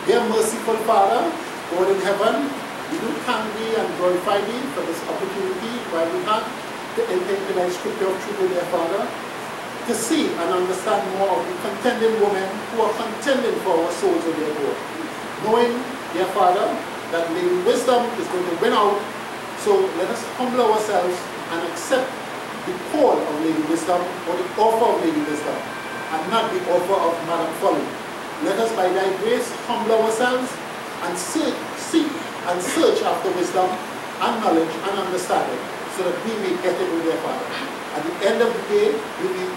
Dear merciful Father, God in heaven, we do thank thee and glorify thee for this opportunity while we have to enter into thy scripture of truth, dear Father, to see and understand more of the contending women who are contending for our souls, O dear God. Knowing, dear Father, that Lady Wisdom is going to win out, so let us humble ourselves and accept the call of Lady Wisdom or the offer of Lady Wisdom and not the offer of Madam Folly. Let us by thy grace humble ourselves and seek and search after wisdom and knowledge and understanding so that we may get it with dear Father. At the end of the day, we will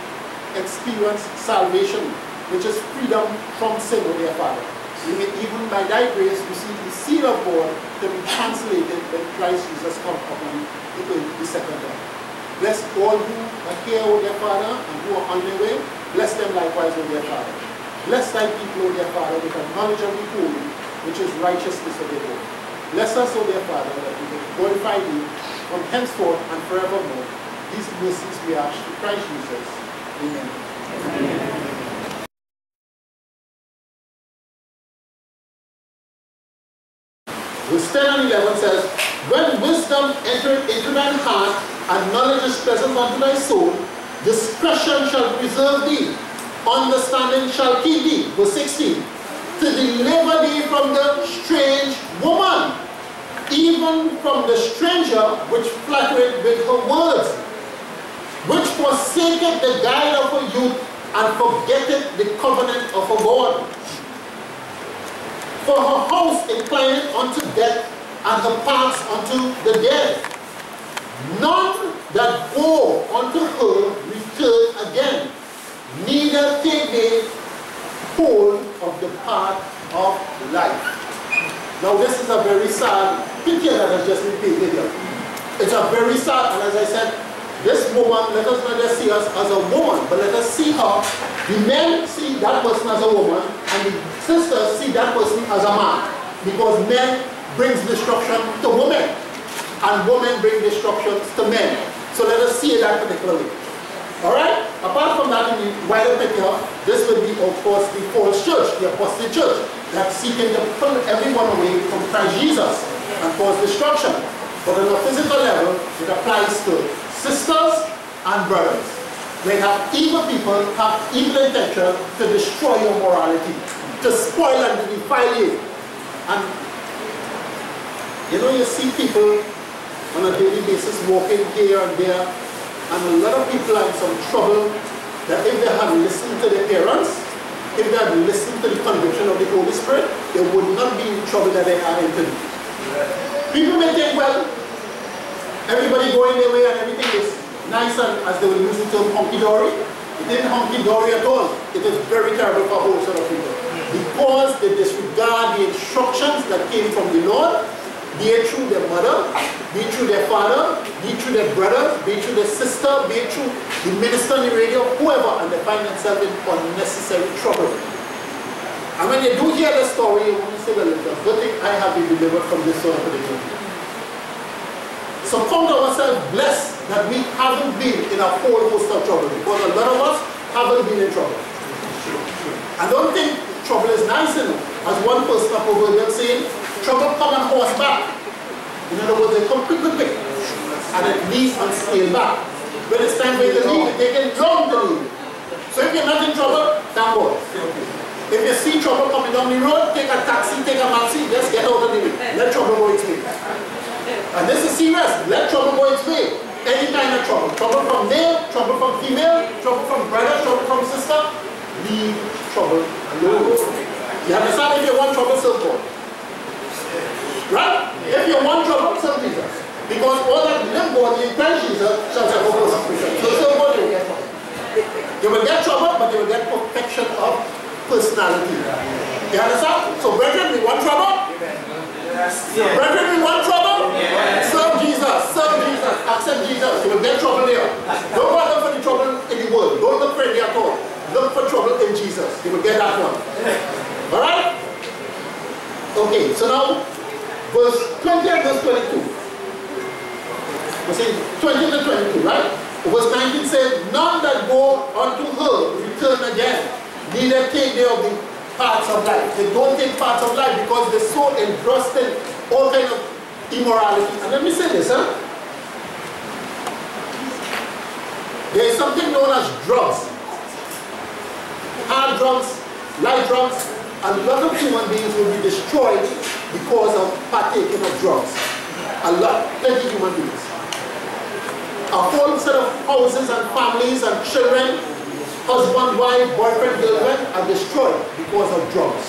experience salvation, which is freedom from sin, O dear Father. We may even by thy grace receive the seal of God to be translated when Christ Jesus comes upon the second time. Bless all who are here, O dear Father, and who are on their way. Bless them likewise, O dear Father. Bless thy people, O dear Father, with a knowledge of the holy, which is righteousness of the Lord. Bless us, O dear Father, that we may glorify thee from henceforth and forevermore. These mercies we ask through Christ Jesus. Verse 10 and 11 says, when wisdom entereth into thine heart, and knowledge is present unto thy soul, discretion shall preserve thee, understanding shall keep thee. Verse 16, to deliver thee from the strange woman, even from the stranger which flattereth with her words, which forsaketh the guide of her youth, and forgetteth the covenant of her God. For her house inclineth unto death, and her paths unto the dead. None that go unto her return again, neither take they hold of the path of life. Now this is a very sad picture that has just been painted here. It's a very sad, and as I said, this woman, let us not just see us as a woman, but let us see her. The men see that person as a woman, and the sisters see that person as a man. Because men brings destruction to women, and women bring destruction to men. So let us see it that particularly. Alright? Apart from that, in the wider picture, this will be, of course, the false church, the apostate church, that's seeking to pull everyone away from Christ Jesus and cause destruction. But on a physical level, it applies to sisters and brothers. They have evil people, have evil intention to destroy your morality, to spoil and to defile you. And you know, you see people on a daily basis walking here and there, and a lot of people are in some trouble that if they had listened to their parents, if they had listened to the conviction of the Holy Spirit, they would not be in the trouble that they are in today. People may think, well, everybody going their way and everything is nice, and as they will use the term hunky-dory. It isn't hunky-dory at all. It is very terrible for a whole set of people. Because they disregard the instructions that came from the Lord, be it through their mother, be it through their father, be it through their brother, be it through their sister, be it through the minister on the radio, whoever, and they find themselves in unnecessary trouble. And when they do hear the story, you want to say, well, it's a good thing I have been delivered from this sort of thing. So count ourselves blessed that we haven't been in a whole host of trouble, because a lot of us haven't been in trouble. I don't think trouble is nice enough. As one person up over there saying, trouble come on horseback. In other words, they come quick, and it leaves and scale back. When it's time for you to leave, they take long to leave. So if you're not in trouble, thank God. If you see trouble coming down the road, take a taxi, take a maxi, just get out of the way. Let trouble go its way. And this is serious. Let trouble go its way. Any kind of trouble. Trouble from male, trouble from female, trouble from brother, trouble from sister. Leave trouble alone. You understand? If you want trouble, serve God. Right? If you want trouble, serve Jesus. Because all that live God in Christ Jesus shall have no persecution. So serve God, you will get trouble. You will get trouble, but you will get perfection of personality. You understand? So brethren, we want trouble? Yes. Brethren, we want trouble? Yes. Serve Jesus. Serve Jesus. Accept Jesus. You will get trouble there. Don't bother for the trouble in the world. Don't look for it at all. Look for trouble in Jesus. You will get that one. Alright? Okay, so now verse 20 and verse 22. We're saying 20 to 22, right? Verse 19 says, none that go unto her return again, neither take they of the parts of life. They don't take parts of life because they're so engrossed in all kinds of immorality. And let me say this, huh? There is something known as drugs. Hard drugs, light drugs. A lot of human beings will be destroyed because of partaking of drugs. A lot, plenty of human beings. A whole set of houses and families and children, husband, wife, boyfriend, girlfriend are destroyed because of drugs.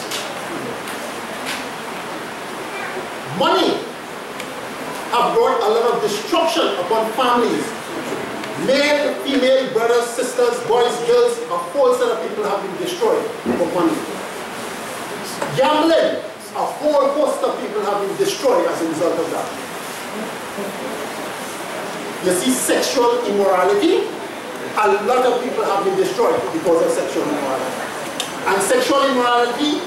Money have brought a lot of destruction upon families. Male, female, brothers, sisters, boys, girls, a whole set of people have been destroyed for money. Gambling, a whole host of people have been destroyed as a result of that. You see sexual immorality, a lot of people have been destroyed because of sexual immorality. And sexual immorality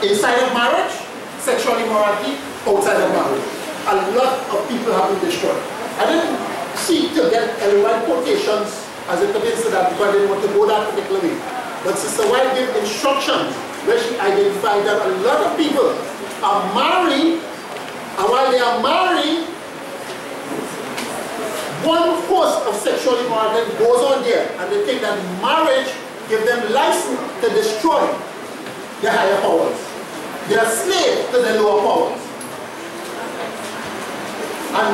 inside of marriage, sexual immorality outside of marriage. A lot of people have been destroyed. I didn't seek to get Ellen White quotations as it pertains to that because I didn't want to go that particular way. But Sister White gave instructions where she identified that a lot of people are married, and while they are married, one host of sexual immorality goes on there, and they think that marriage gives them license to destroy the higher powers. They are slaves to the lower powers. And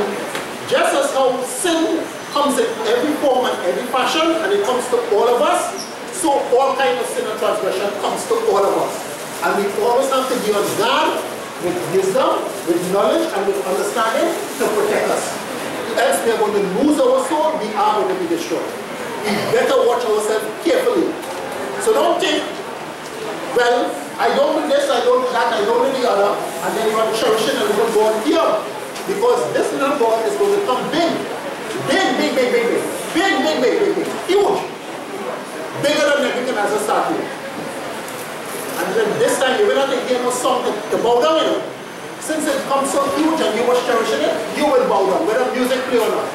just as how sin comes in every form and every fashion, and it comes to all of us, so all kinds of sin and transgression comes to all of us. And we always have to be on guard with wisdom, with knowledge, and with understanding to protect us. Else we are going to lose our soul, we are going to be destroyed. We better watch ourselves carefully. So don't think, well, I don't do this, I don't do that, I don't do the other, and then you are cherishing a little God here. Because this little God is going to come big. Big, big, big, big, big. Big, big, big, big, big. Huge. Bigger than Nebuchadnezzar started. And then this time you will not hear no song to bow down, you know. Since it comes so huge and you was cherishing it, you will bow down, whether music play or not.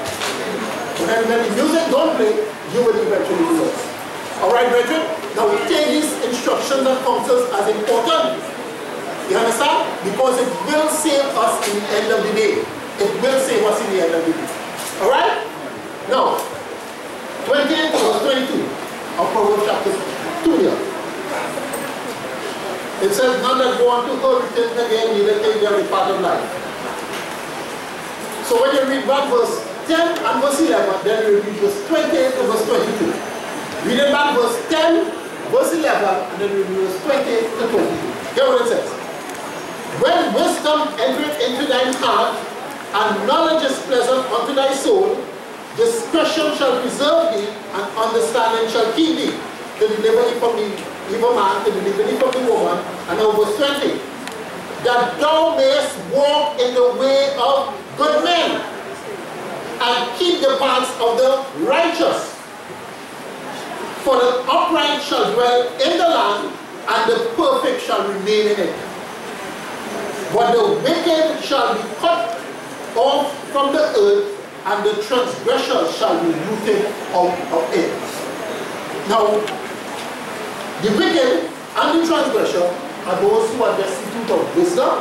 But then when the music don't play, you will eventually do it. Alright, brethren? Now we take these instructions and counsels as important. You understand? Because it will save us in the end of the day. It will save us in the end of the day. Alright? Now, 28 verse 22 of Proverbs chapter 2 here. It says, none that go on to her return again, neither take their part of life. So when you read back verse 10 and verse 11, then you read verse 28 to verse 22. Read it back verse 10, verse 11, and then you read verse 28 to 22. Hear what it says. When wisdom entereth into thine heart, and knowledge is pleasant unto thy soul, discretion shall preserve thee, and understanding shall keep thee, to deliver thee from the evil man, to deliver thee from the woman. And now verse 20. That thou mayest walk in the way of good men, and keep the paths of the righteous. For the upright shall dwell in the land, and the perfect shall remain in it. But the wicked shall be cut off from the earth, and the transgressor shall be rooted out of it. Now, the wicked and the transgressor are those who are destitute of wisdom,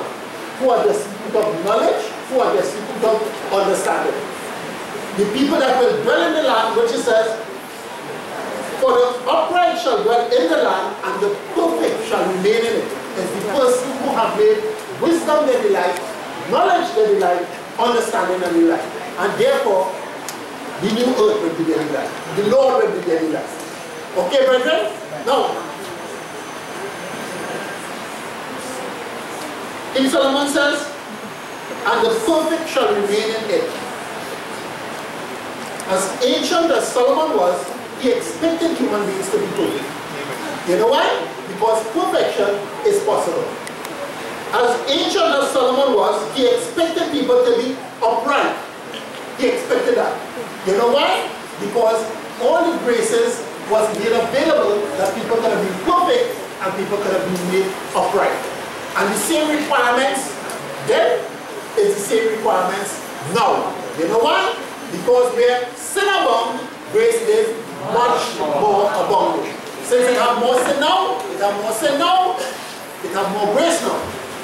who are destitute of knowledge, who are destitute of understanding. The people that will dwell in the land, which it says, for the upright shall dwell in the land, and the perfect shall remain in it. It's the person who have made wisdom their delight, knowledge their delight, understanding their delight. And therefore, the new earth will be their delight. The Lord will be their delight. Okay, brethren? Now, King Solomon says, and the perfect shall remain in it. As ancient as Solomon was, he expected human beings to be perfect. You know why? Because perfection is possible. As ancient as Solomon was, he expected people to be upright. He expected that. You know why? Because all the graces was made available that people could have been perfect and people could have been made upright. And the same requirements then is the same requirements now. You know why? Because where sin abound, grace is much more abundant. Since it has more sin now, it has more sin now, it has more grace now.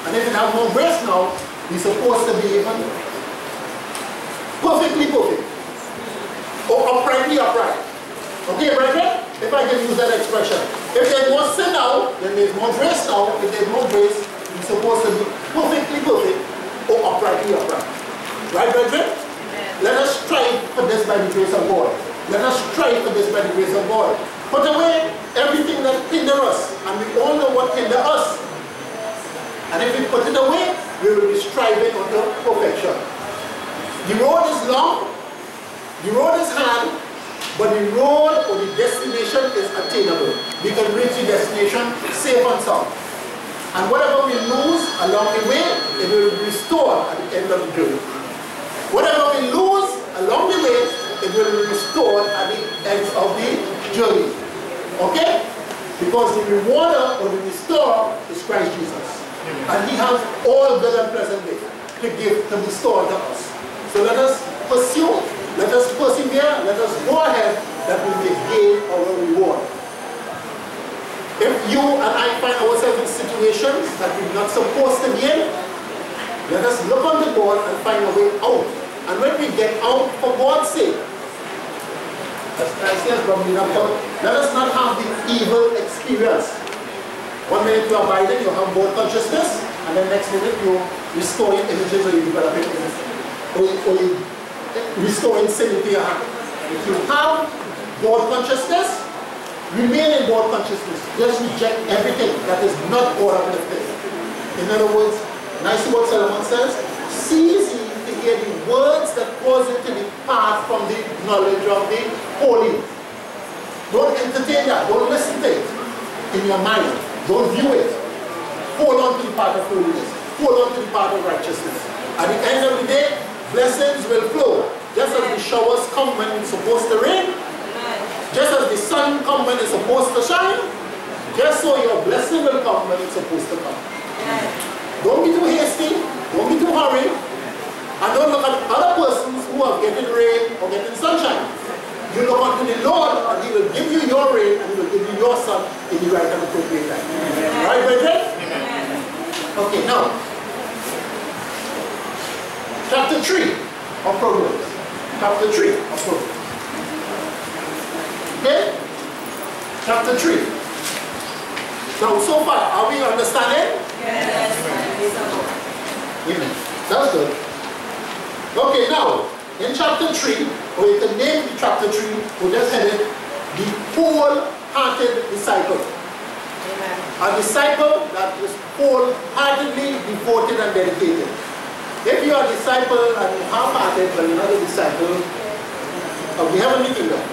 And if it has more grace now, we're supposed to be even perfectly perfect. Or uprightly upright. Okay, brethren? If I can use that expression. If there's more sin now, then there's more grace now. If there's more grace, we're supposed to be perfectly perfect or uprightly upright. Right, brethren? Let us strive for this by the grace of God. Let us strive for this by the grace of God. Put away everything that hinders us. And we all know what hinders us. And if we put it away, we will be striving unto perfection. The road is long, the road is hard, but the road or the destination is attainable. We can reach the destination safe and sound. And whatever we lose along the way, it will be restored at the end of the journey. Whatever we lose along the way, it will be restored at the end of the journey. Okay? Because the rewarder or the restorer is Christ Jesus. And he has all good and pleasant things to give, to restore to us. So let us pursue, let us persevere, let us go ahead that we may gain our reward. If you and I find ourselves in situations that we're not supposed to be in, let us look on the God and find a way out. And when we get out, for God's sake, as Christ says, let us not have the evil experience. One minute you are abiding, you have God consciousness, and then next minute you're restoring images or you're developing images. Or you're restoring sin into your hand. If you have God consciousness, remain in God consciousness. Just reject everything that is not God uplifting. In other words, nicely what Solomon says, cease ye to hear the words that cause you to depart from the knowledge of the holy. Don't entertain that. Don't listen to it in your mind. Don't view it. Hold on to the path of holiness. Hold on to the path of righteousness. At the end of the day, blessings will flow. Just as the showers come when it's supposed to rain, just as the sun comes when it's supposed to shine, just so your blessing will come when it's supposed to come. Don't be too hasty, don't be too hurried, and don't look at other persons who are getting rain or getting sunshine. You look unto the Lord and He will give you your rain and He will give you your sun in the right and appropriate time. Right, brethren? Okay, now, chapter 3 of Proverbs. Chapter 3 of Proverbs. Okay? Chapter 3. Now, so far, are we understanding? Yes. Amen. That's good. Okay, now, in chapter 3, or you can name the chapter 3, we just head it, the wholehearted disciple. Amen. A disciple that is wholeheartedly devoted and dedicated. If you are a disciple and you're half-hearted, but you're not a disciple, we have a meeting there.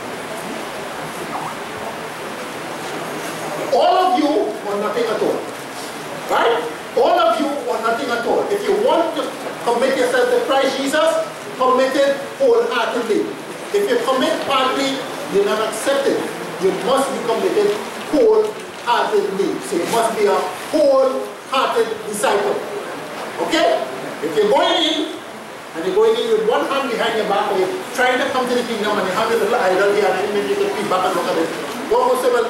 All of you want nothing at all. Right? All of you want nothing at all. If you want to commit yourself to Christ Jesus, commit it wholeheartedly. If you commit partly, you're not accepted. You must be committed wholeheartedly. So you must be a wholehearted disciple. Okay? If you're going in, and you're going in with one hand behind your back, or you're trying to come to the kingdom and you have a little idol here, and then you can peek back and look at it. God will say, well,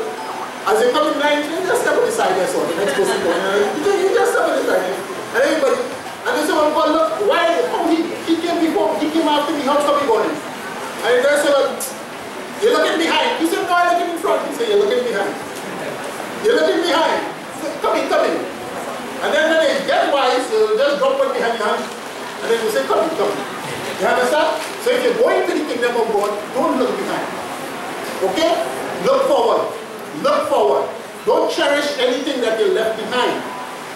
as you come in line, you just step on the side, that's all. The next person going, you just step on the side. And everybody, and they say, well, God, look, why? Oh, he came before, he came after me, how come he going? And they say, well, you're looking behind. You say, no, I'm looking in front. You say, you're looking behind. You're looking behind. Say, come in, come in. And then when they get wise, they'll just drop one behind your hand, and then you say, come in, come in. You understand? So if you're going to the kingdom of God, don't look behind. Okay? Look forward. Look forward. Don't cherish anything that you left behind.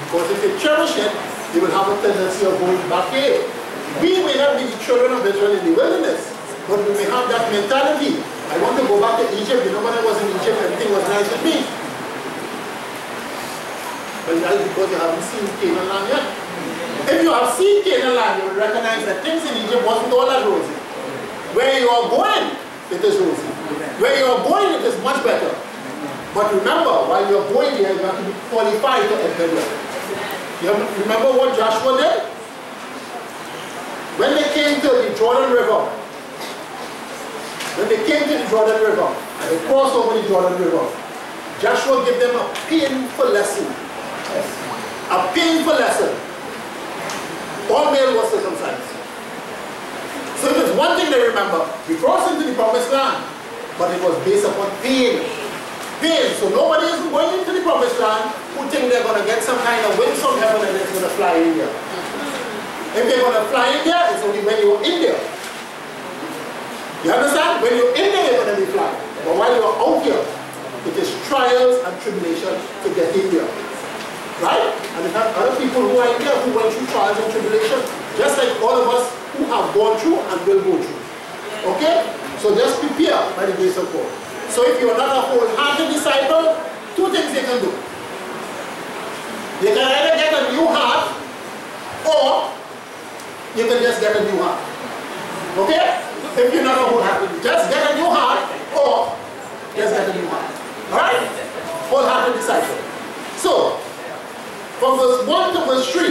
Because if you cherish it, you will have a tendency of going back here. We may not be the children of Israel in the wilderness, but we may have that mentality. I want to go back to Egypt. You know, when I was in Egypt, everything was nice with me. But that is because you haven't seen Canaan land yet. If you have seen Canaan land, you will recognize that things in Egypt wasn't all that rosy. Where you are going, it is rosy. Where you are going, it is much better. But remember, while you're going there, you have to be qualified to enter there. You remember what Joshua did? When they came to the Jordan River, and they crossed over the Jordan River, Joshua gave them a painful lesson. A painful lesson. All male was circumcised. So there's one thing they remember. We crossed into the promised land, but it was based upon pain. Pain. So nobody is going into the promised land who think they're going to get some kind of wings from heaven and it's going to fly in there. If they're going to fly in there, it's only when you're in there. You understand? When you're in there, you're going to be flying. But while you're out here, it is trials and tribulation to get in there. Right? And we have other people who are in there who went through trials and tribulation, just like all of us who have gone through and will go through. Okay? So just prepare by the grace of God. So if you're not a wholehearted disciple, two things you can do. You can either get a new heart, or you can just get a new heart. Okay? If you're not a wholehearted, just get a new heart, or just get a new heart. Alright? Wholehearted disciple. So, from verse 1 to verse 3,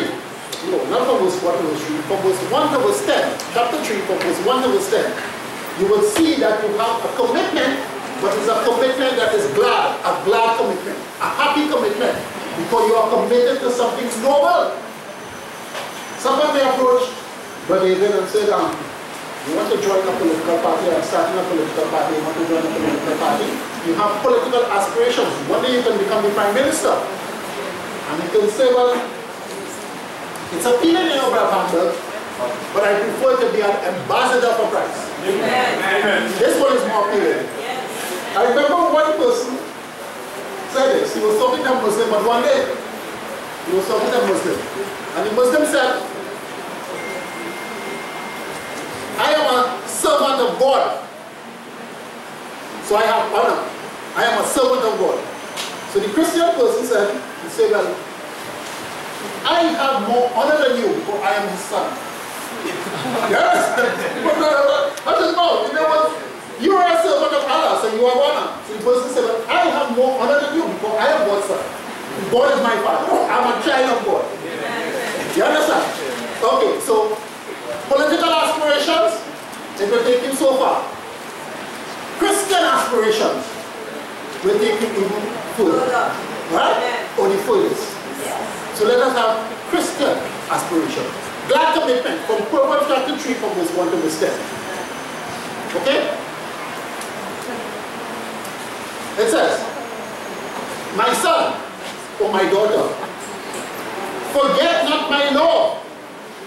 no, not from verse 1 to verse 3, from verse 1 to verse 10, chapter 3, from verse 1 to verse 10, you will see that you have a commitment but it's a commitment that is glad, a glad commitment, a happy commitment, because you are committed to something noble. Someone may approach Brother David and say, you want to join a political party, or starting a political party, you want to join a political party, you have political aspirations. One day you can become the Prime Minister. And you can say, well, it's appealing in Brother Hamburg, but I prefer to be an ambassador for Christ. Amen. This one is more appealing. Yes. I remember one person said this. He was talking to a Muslim, but one day he was talking to a Muslim. And the Muslim said, I am a servant of God. So I have honor. I am a servant of God. So the Christian person said, he said, well, I have more honor than you, for I am his son. Yes? I said, no, you know what? You are a servant of Allah, so you have honor. So the person said, well, I have more honor than you, because I am God's son. God is my father. I'm a child of God. You understand? Okay, so political aspirations, it will take you so far. Christian aspirations will take you even further. Right? Or the furthest. So let us have Christian aspirations. Glad commitment from Proverbs chapter 3 from verse 1 to verse 10. Okay? It says, my son or my daughter, forget not my law,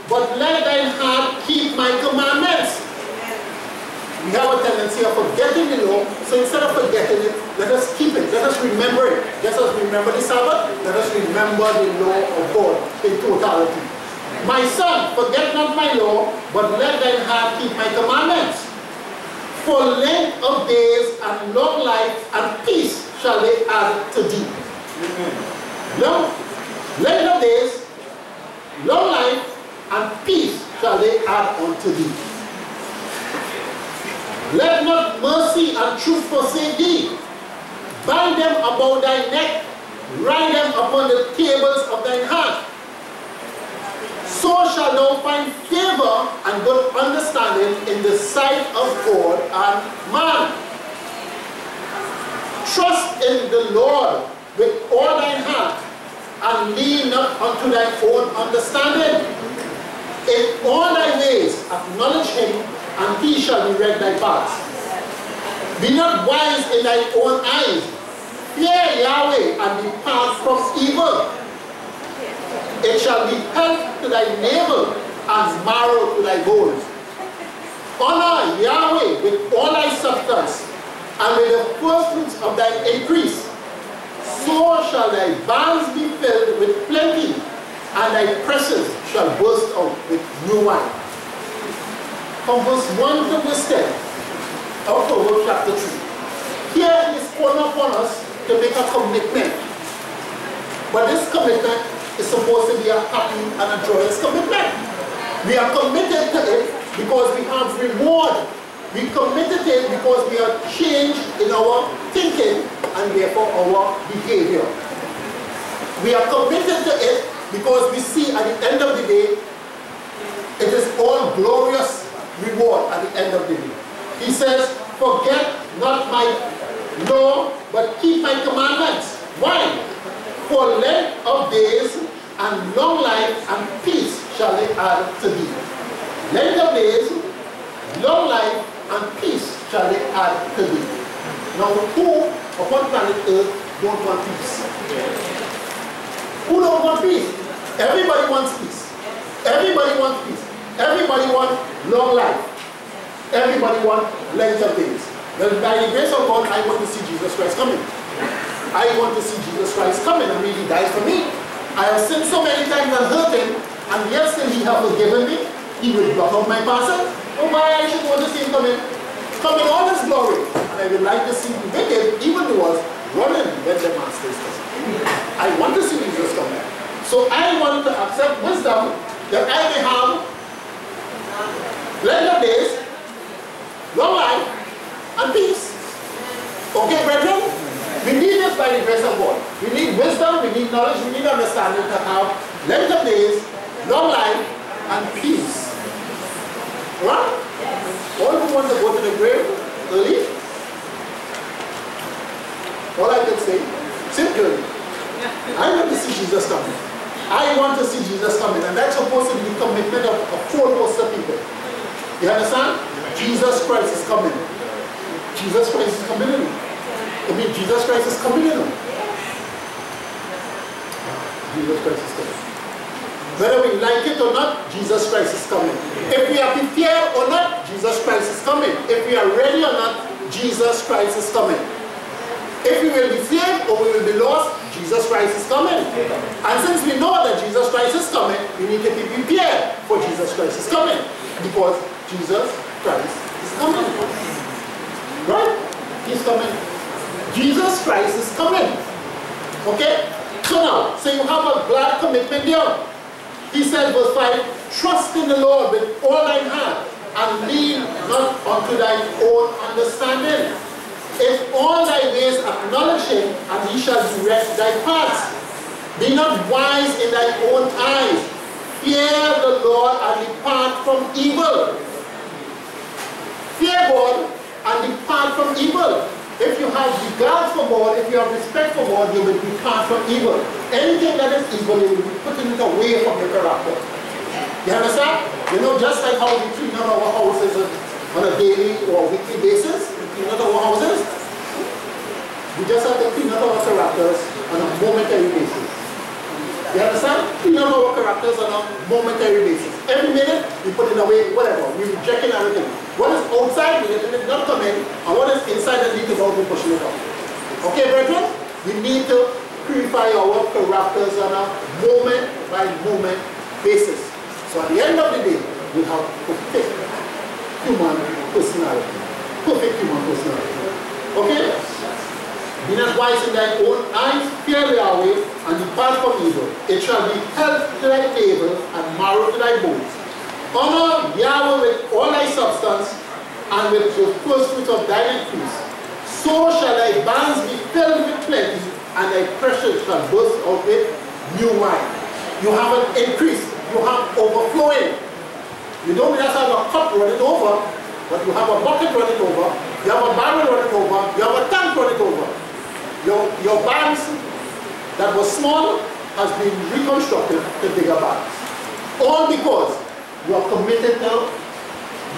but let thine heart keep my commandments. We have a tendency of forgetting the law, so instead of forgetting it, let us keep it, let us remember it. Let us remember the Sabbath, let us remember the law of God in totality. My son, forget not my law, but let thine heart keep my commandments. For length of days and long life and peace shall they add to thee. Length of days, long life, and peace shall they add unto thee. Let not mercy and truth forsake thee. Bind them about thy neck, write them upon the tables of thine heart. So shalt thou find favor and good understanding in the sight of God and man. Trust in the Lord with all thine heart, and lean not unto thy own understanding. In all thy ways acknowledge him, and he shall direct thy paths. Be not wise in thy own eyes. Fear Yahweh and depart from evil. It shall be health to thy navel and marrow to thy bones. Honor Yahweh with all thy substance, and with the first fruits of thy increase. So shall thy barns be filled with plenty, and thy presses shall burst out with new wine. From verse 1 to verse 10 of Proverbs chapter 3. Here is called upon us to make a commitment. But this commitment is supposed to be a happy and a joyous commitment. We are committed to it because we have reward. We committed to it because we are changed in our thinking and therefore our behavior. We are committed to it because we see at the end of the day, it is all glorious reward at the end of the day. He says, forget not my law, but keep my commandments. Why? For length of days and long life and peace shall they add to thee. Length of days, long life, and peace shall they add to thee. Now, who upon planet Earth don't want peace? Who don't want peace? Everybody wants peace. Everybody wants peace. Everybody wants long life. Everybody wants length of days. Well, by the grace of God, I want to see Jesus Christ coming. I want to see Jesus Christ coming and really die for me. I have sinned so many times and hurt him, and yet still he has forgiven me. He will blot out my past. Oh, why I should want to see him come in all his glory. And I would like to see the wicked, even those, running when the master is coming. I want to see Jesus come back. So I want to accept wisdom that I may have length of days, long life, and peace. Okay, brethren? We need this by the grace of God. We need wisdom, we need knowledge, we need understanding to have length of days, long life, and peace. Right? All who want to go to the grave early, Jesus coming. I want to see Jesus coming. And that's supposed to be the commitment of a whole host of people. You understand? Jesus Christ is coming. Jesus Christ is coming in. I mean, Jesus Christ is coming in. Jesus Christ is coming. Whether we like it or not, Jesus Christ is coming. If we are prepared or not, Jesus Christ is coming. If we are ready or not, Jesus Christ is coming. If we will be saved or we will be lost, Jesus Christ is coming. And since we know that Jesus Christ is coming, we need to be prepared for Jesus Christ is coming. Because Jesus Christ is coming. Right? He's coming. Jesus Christ is coming. Okay? So now, so you have a glad commitment there. He said, verse 5, trust in the Lord with all thine heart, and lean not unto thine own understanding. If all thy ways acknowledge him, and he shall direct thy paths. Be not wise in thy own eyes. Fear the Lord and depart from evil. Fear God and depart from evil. If you have regard for God, if you have respect for God, you will depart from evil. Anything that is evil, you will be putting it away from your character. You understand? You know, just like how we clean out our houses on a daily or weekly basis, we clean out our houses. We just have to clean out our characters on a momentary basis. You understand? Clean out our characters on a momentary basis. Every minute, we put it away, whatever. We're rejecting everything. What is outside, we let it not come in, and what is inside and need to go, we pushing it out. Okay, brethren? We need to purify our characters on a moment-by-moment basis. So at the end of the day, we have perfect human personality. Perfect human personality. Okay? Be not wise in thy own eyes, fear Yahweh, and depart from evil. It shall be health to thy table, and marrow to thy bones. Honor Yahweh with all thy substance, and with the first fruit of thine increase. So shall thy barns be filled with plenty, and thy treasures shall burst out with new wine. You have an increase. You have overflowing. You don't just have a cup running over, but you have a bucket running over, you have a barrel running over, you have a tank running over. Your barns that was small has been reconstructed to bigger barns. All because you are committed to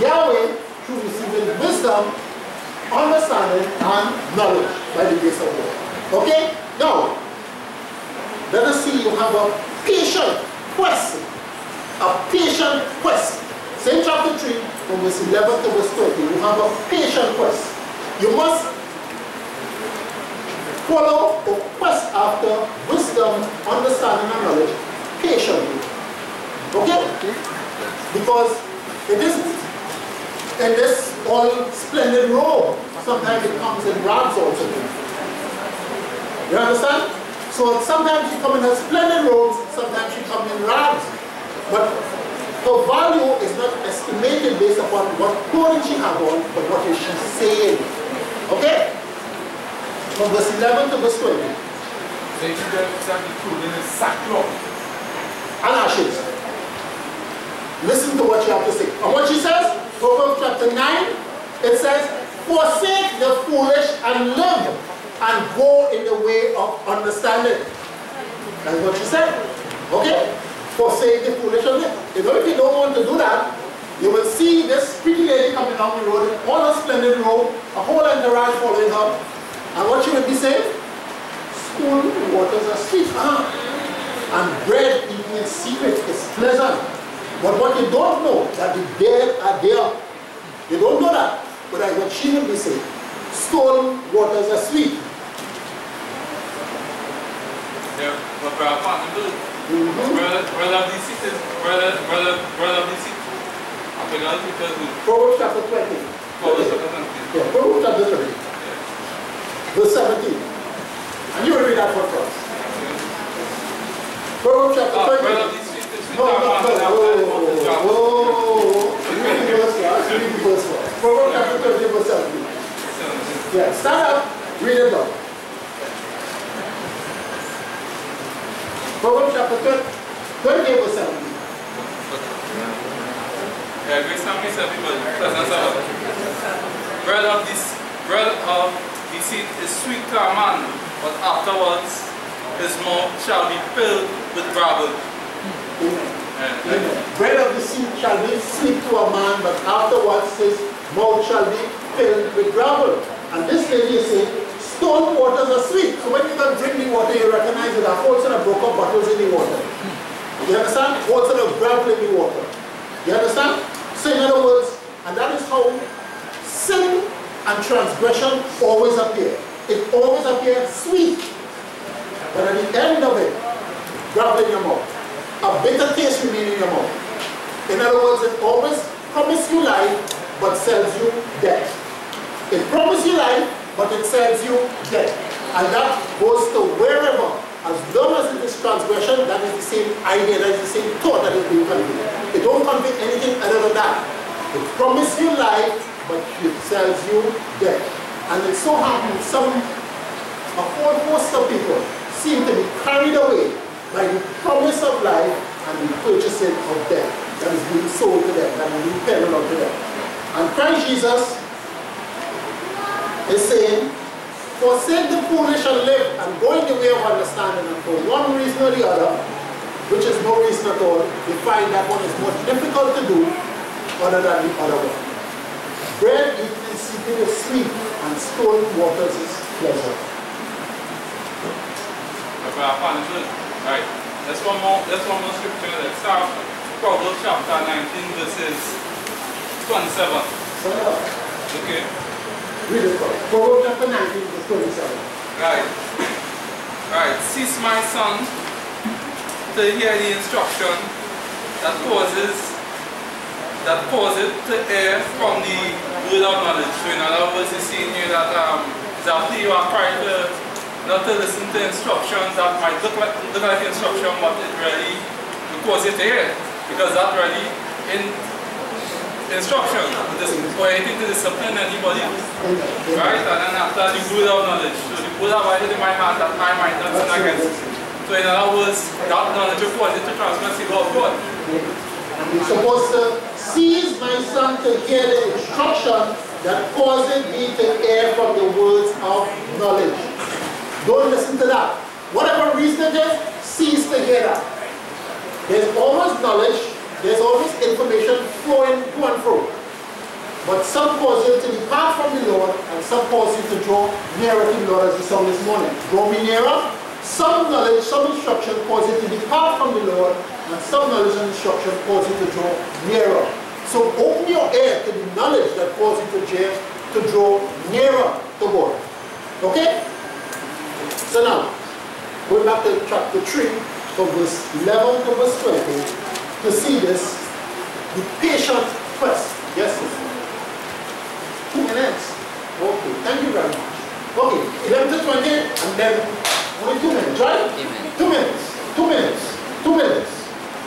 Yahweh through receiving wisdom, understanding, and knowledge by the grace of God. Okay? Now, let us see you have a patient quest. A patient quest. Same chapter 3, from verse 11 to verse 20. You have a patient quest. You must follow or quest after wisdom, understanding, and knowledge patiently. Okay? Because it isn't in this all splendid robe. Sometimes it comes in rags also. You understand? So sometimes you come in a splendid robes, sometimes you come in rags. But her value is not estimated based upon what clothing she has on, but what is she saying. Okay? From verse 11 to verse 20. So you should have the clothing in sackcloth and ashes. Listen to what you have to say. And what she says, Proverbs chapter 9, it says, forsake the foolish and live, and go in the way of understanding. That's what she said. Okay? Forsake the foolish and live. You know, if you don't want to do that, you will see this pretty lady coming down the road, all a splendid robe, a whole entourage following her. And what she will be saying? School waters are sweet. And bread eaten in secret is pleasant. But what you don't know, that the dead are there. You don't know that. But that's what she will be saying. Stone waters are sweet. Yeah, but brother, brother of the city, brother of the city. Proverbs chapter 20. Proverbs chapter 20. Yeah, Proverbs chapter 20. Verse 17. And you will read that one first. Proverbs chapter 20. No. Proverbs chapter 20, verse 17. Yeah, stand up, read it down. Proverbs chapter 20, verse 17. Yeah, grace and peace, everybody. Bread of the seed is sweet to a man, but afterwards his mouth shall be filled with gravel. Bread of the seed shall be sweet to a man, but afterwards his mouth shall be filled with gravel. And this lady is saying, stone waters are sweet. So when you can drink the water, you recognize that there are also broke up bottles in the water. You understand? Also the gravel in the water. You understand? So in other words, and that is how sin and transgression always appear. It always appears sweet. But at the end of it, gravel in your mouth. A bitter taste remains in your mouth. In other words, it always promises you life, but sells you death. It promises you life, but it sells you death. And that goes to wherever. As long as it is transgression, that is the same idea, that is the same thought that is being conveyed. It don't convey anything other than that. It promises you life, but it sells you death. And it so happens a whole host of people seem to be carried away by the promise of life and the purchasing of death that is being sold to them, that is being peddled unto them. And Christ Jesus is saying, forsake the foolish and live, and go in the way of understanding, and for one reason or the other, which is no reason at all, you find that one is more difficult to do other than the other one. Bread eaten in secret is sweet, and stolen waters is pleasure. Right. That's one more scripture. Let's start Proverbs chapter 19 verses 27. Okay. Read it first. Proverbs chapter 19 verse 27. Right. Right. Cease, my son, to hear the instruction that causes to err from the word of knowledge. So in other words, you see here that after you are trying to not to listen to instructions that might look like instruction, but it really will cause you to hear. Because that really in instruction or anything to discipline anybody. Right? And then after the word of knowledge. So the word of knowledge in my heart that I might not sin against. So in other words, that knowledge will cause you to transgress the law of God. You're supposed to cease, my son, to hear the instruction that causes thee to err from the words of knowledge. Don't listen to that. Whatever reason it is, cease to hear that. There's always knowledge, there's always information flowing to and fro. But some cause you to depart from the Lord, and some cause you to draw nearer to the Lord, as we saw this morning. Draw me nearer. Some knowledge, some instruction cause you to depart from the Lord, and some knowledge and instruction cause you to draw nearer. So open your ear to the knowledge that causes you to draw nearer to God. Okay? So now, going back to chapter 3, from verse 11 to verse 20, to see this, the patient quest. Yes, sister. 2 minutes. Okay, thank you very much. Okay, 11 to 20, and then only 2 minutes, right? Amen. 2 minutes. 2 minutes. 2 minutes.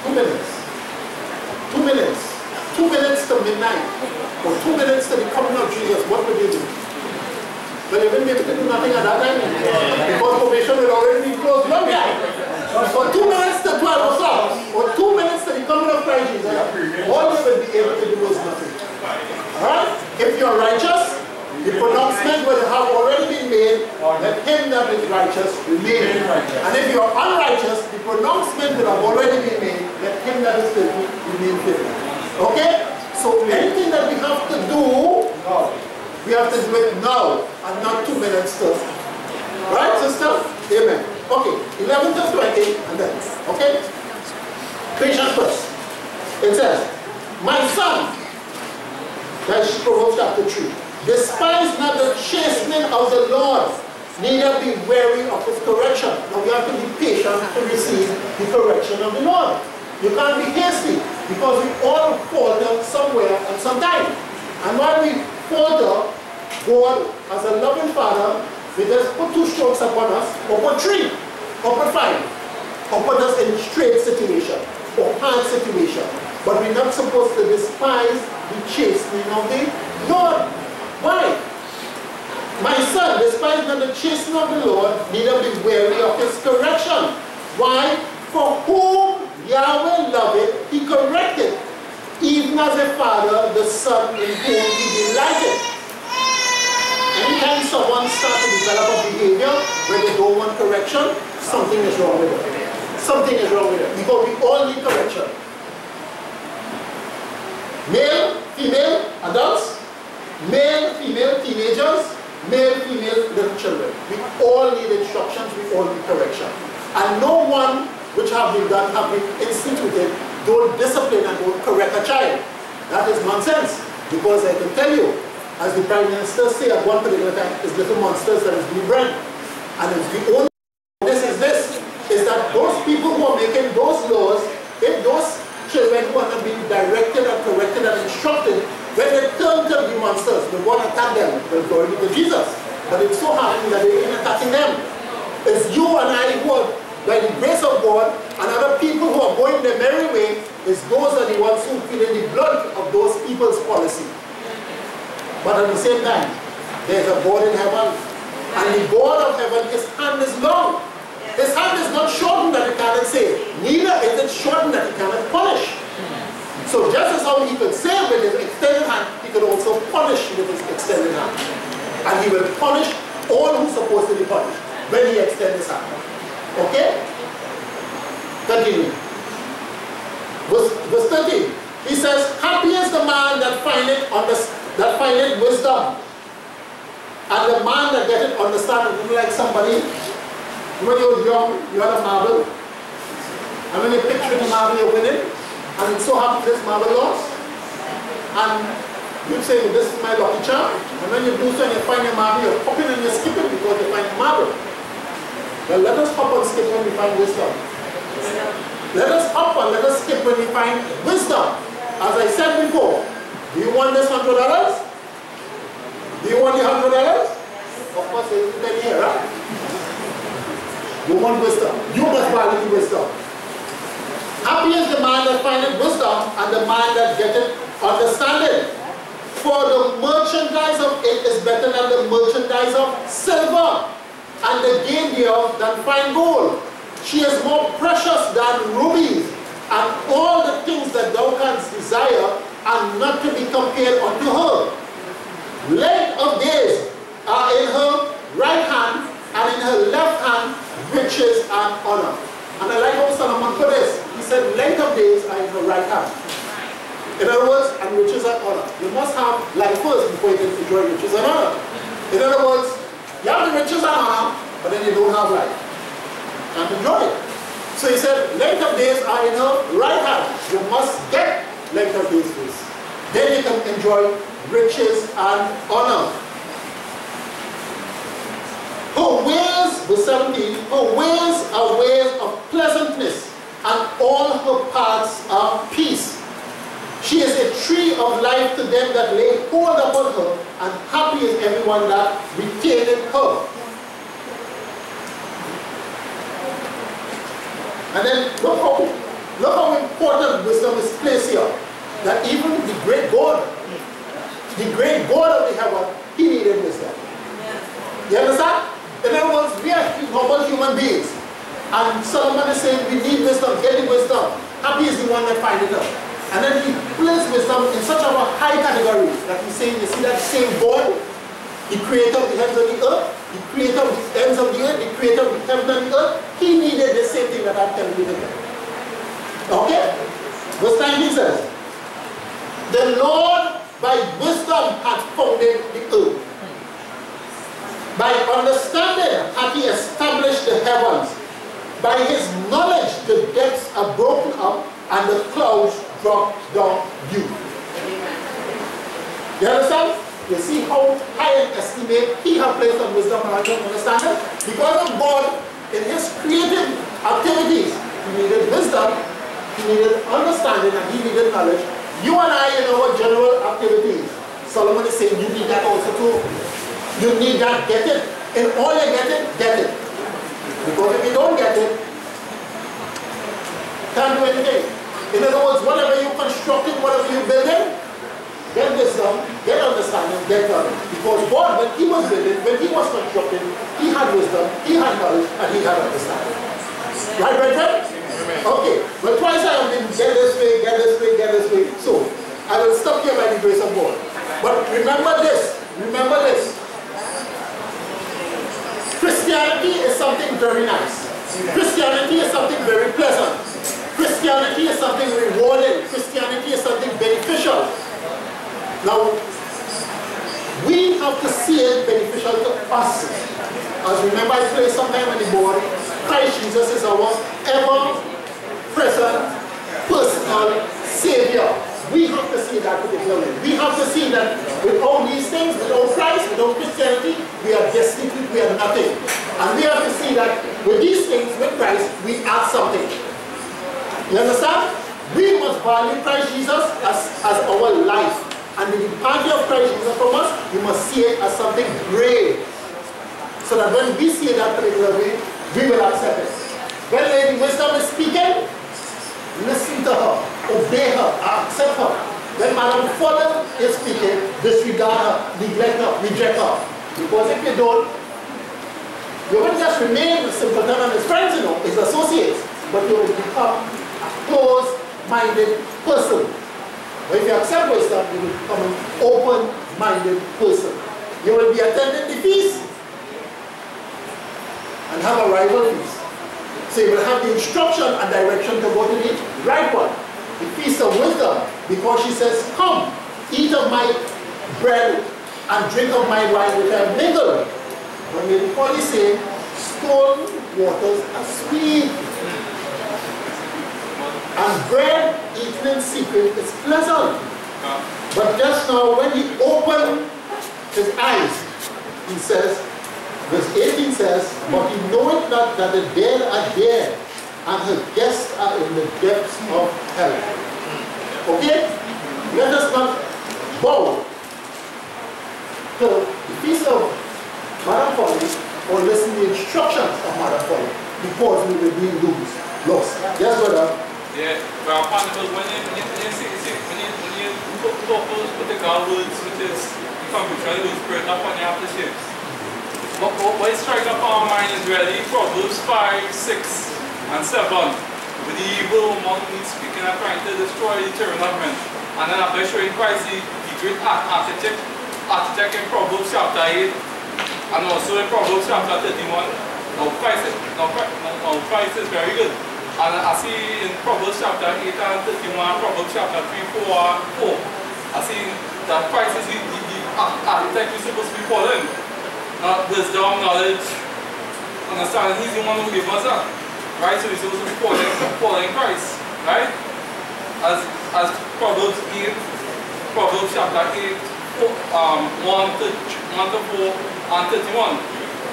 2 minutes. 2 minutes. 2 minutes to midnight. Or 2 minutes to the coming of Jesus. What would you do? Well, you wouldn't be able to do nothing at that time. Because probation will already be closed long time. For 2 minutes to 12 o'clock, or 2 minutes to the coming of Christ Jesus, all you will be able to do is nothing. Alright? If you are righteous, the pronouncement will have already been made that him that is righteous remain. And if you are unrighteous, the pronouncement will have already been made that him that is filthy remain filthy. Okay? So anything that we have to do, we have to do it now and not 2 minutes to. Right, sister? Amen. Okay, 11 to 20 and then. Okay? Patience first. It says, my son, that's Proverbs chapter 3. Despise not the chastening of the Lord, neither be weary of his correction. Now we have to be patient to receive the correction of the Lord. You can't be hasty, because we all falter somewhere and sometime. And while we falter, God, as a loving Father, we just put 2 strokes upon us, or put 3, or put 5, or put us in straight situation, or hard situation. But we're not supposed to despise the chastening of the Lord. Why? My son, despise not the chastening of the Lord, neither be weary of his correction. Why? For whom Yahweh loveth, he corrected, even as a father, the son in whom he delighted. Anytime someone starts to develop a behavior where they don't want correction, something is wrong with it. Something is wrong with it. Because we all need correction. Male, female, adults, male, female, teenagers, male, female, little children. We all need instructions, we all need correction. And no one which have been done, have been instituted, don't discipline and don't correct a child. That is nonsense. Because I can tell you, as the Prime Minister said at one particular time, it's little monsters that is being bred. And it's the only this is that those people who are making those laws, if those children who are not being directed and corrected and instructed, when they turn to be monsters, they want to attack them, they're going to Jesus. But it's so happening that they're attacking them. It's you and I who are, by the grace of God, and other people who are going their merry way, is those are the ones who feel in the blood of those people's policy. But at the same time, there's a God in heaven. And the God of heaven, his hand is long. His hand is not shortened that he cannot save. Neither is it shortened that he cannot punish. So just as how he could save with his extended hand, he could also punish with his extended hand. And he will punish all who are supposed to be punished when he extends his hand. Okay? Continue. Verse 13. He says, happy is the man that findeth wisdom, and the man that getteth understanding. You know, like somebody, when you were young, you had a marble, and when you picture the marble, you're winning, and it so happens this marble lost, and you'd say, this is my lucky charm, and when you do so and you find your marble, you're hopping and you're skipping because you find the marble. Well, let us hop and skip when we find wisdom. Let us hop and let us skip when we find wisdom. As I said before, do you want this $100? Do you want the $100? Of course, it's $10 here, right? You want wisdom. You must value wisdom. Happy is the man that findeth wisdom, and the man that getteth understanding. For the merchandise of it is better than the merchandise of silver, and the gain thereof than fine gold. She is more precious than rubies, and all the things that thou canst desire are not to be compared unto her. Length of days are in her right hand, and in her left hand riches and honor. And I like how Solomon put this. He said, length of days are in her right hand. In other words, and riches and honor. You must have life first before you can enjoy riches and honor. In other words, you have the riches and honor, but then you don't have life. And enjoy it. So he said, length of days are in her right hand. You must get length of days first. Then you can enjoy riches and honor. Her ways, verse 17, her ways are ways of pleasantness, and all her paths are peace. She is a tree of life to them that lay hold upon her, and happy is everyone that retaineth her. And then look how important wisdom is placed here. That even the great God of the heaven, he needed wisdom. You understand? In other words, we are normal human beings. And Solomon is saying we need wisdom, getting wisdom. Happy is the one that finds it out. And then he placed wisdom in such a high category that he's saying, you see that same God, the creator of the heavens and the earth, the creator of the ends of the earth, the creator of the heaven and the earth, he needed the same thing that I'm telling you today. Okay? Verse 19 says, the Lord by wisdom hath founded the earth. By understanding hath he established the heavens. By his knowledge the depths are broken up, and the clouds drop down dew. You understand? You see how high an estimate he has placed on wisdom and understanding? Because of God, in his creative activities, he needed wisdom, he needed understanding, and he needed knowledge. You and I, in our general activities, Solomon is saying you need that also too. You need that, get it. In all you get it. Because if you don't get it, can't do anything. In other words, whatever you constructed, whatever you building, get wisdom, get understanding, get knowledge. Because God, when he was building, when he was constructing, he had wisdom, he had knowledge, and he had understanding. Right, brethren? Okay. But twice I have been get this way, get this way, get this way. So, I will stop here by the grace of God. But remember this. Remember this. Christianity is something very nice. something rewarding. Christianity is something beneficial. Now, we have to see it beneficial to us. As remember I played sometime on the board, Christ Jesus is our ever-present personal Savior. We have to see that particularly. We have to see that without these things, without Christ, without Christianity, we are destitute, we are nothing. And we have to see that with these things, with Christ, we are something. You understand? We must value Christ Jesus as our life. And the departure of Christ Jesus from us, we must see it as something great. So that when we see it that particular way, we will accept it. When Lady Wisdom is speaking, listen to her, obey her, accept her. When Madam Follen is speaking, disregard her, neglect her, reject her. Because if you don't, you won't just remain a simpleton and his friends, you know, his associates, but you will become a closed-minded person. But if you accept wisdom, you will become an open-minded person. You will be attending the feast and have a rival feast. So you will have the instruction and direction to go to the right one, the feast of wisdom, because she says, come, eat of my bread and drink of my wine which I have mingled. When we before say, stone waters are sweet. And bread eaten in secret is pleasant. But just now, when he opened his eyes, he says, verse 18 says, but he knoweth not that the dead are there, and her guests are in the depths of hell. Okay? Let us not bow to the feast of Madam Folly or listen to the instructions of Madam Folly, because we will be lost. Yes, brother? Yeah, well, when you put the God words, which is the conviction, it was spread up on the aftership. What is striking up our mind is really Proverbs 5, 6, and 7. With the evil one speaking and trying to destroy the children of men. And then after showing Christ the great architect in Proverbs chapter 8, and also in Proverbs chapter 31. Now Christ is very good. And I see in Proverbs chapter 8 and 31, Proverbs chapter 3, 4, 4, I see that Christ is the architect we're supposed to be following. Wisdom, knowledge, understanding, he's the one who gives us that. Right? So we're supposed to be following Christ. Right? As Proverbs 8, Proverbs chapter 8, 1 to 4 and 31.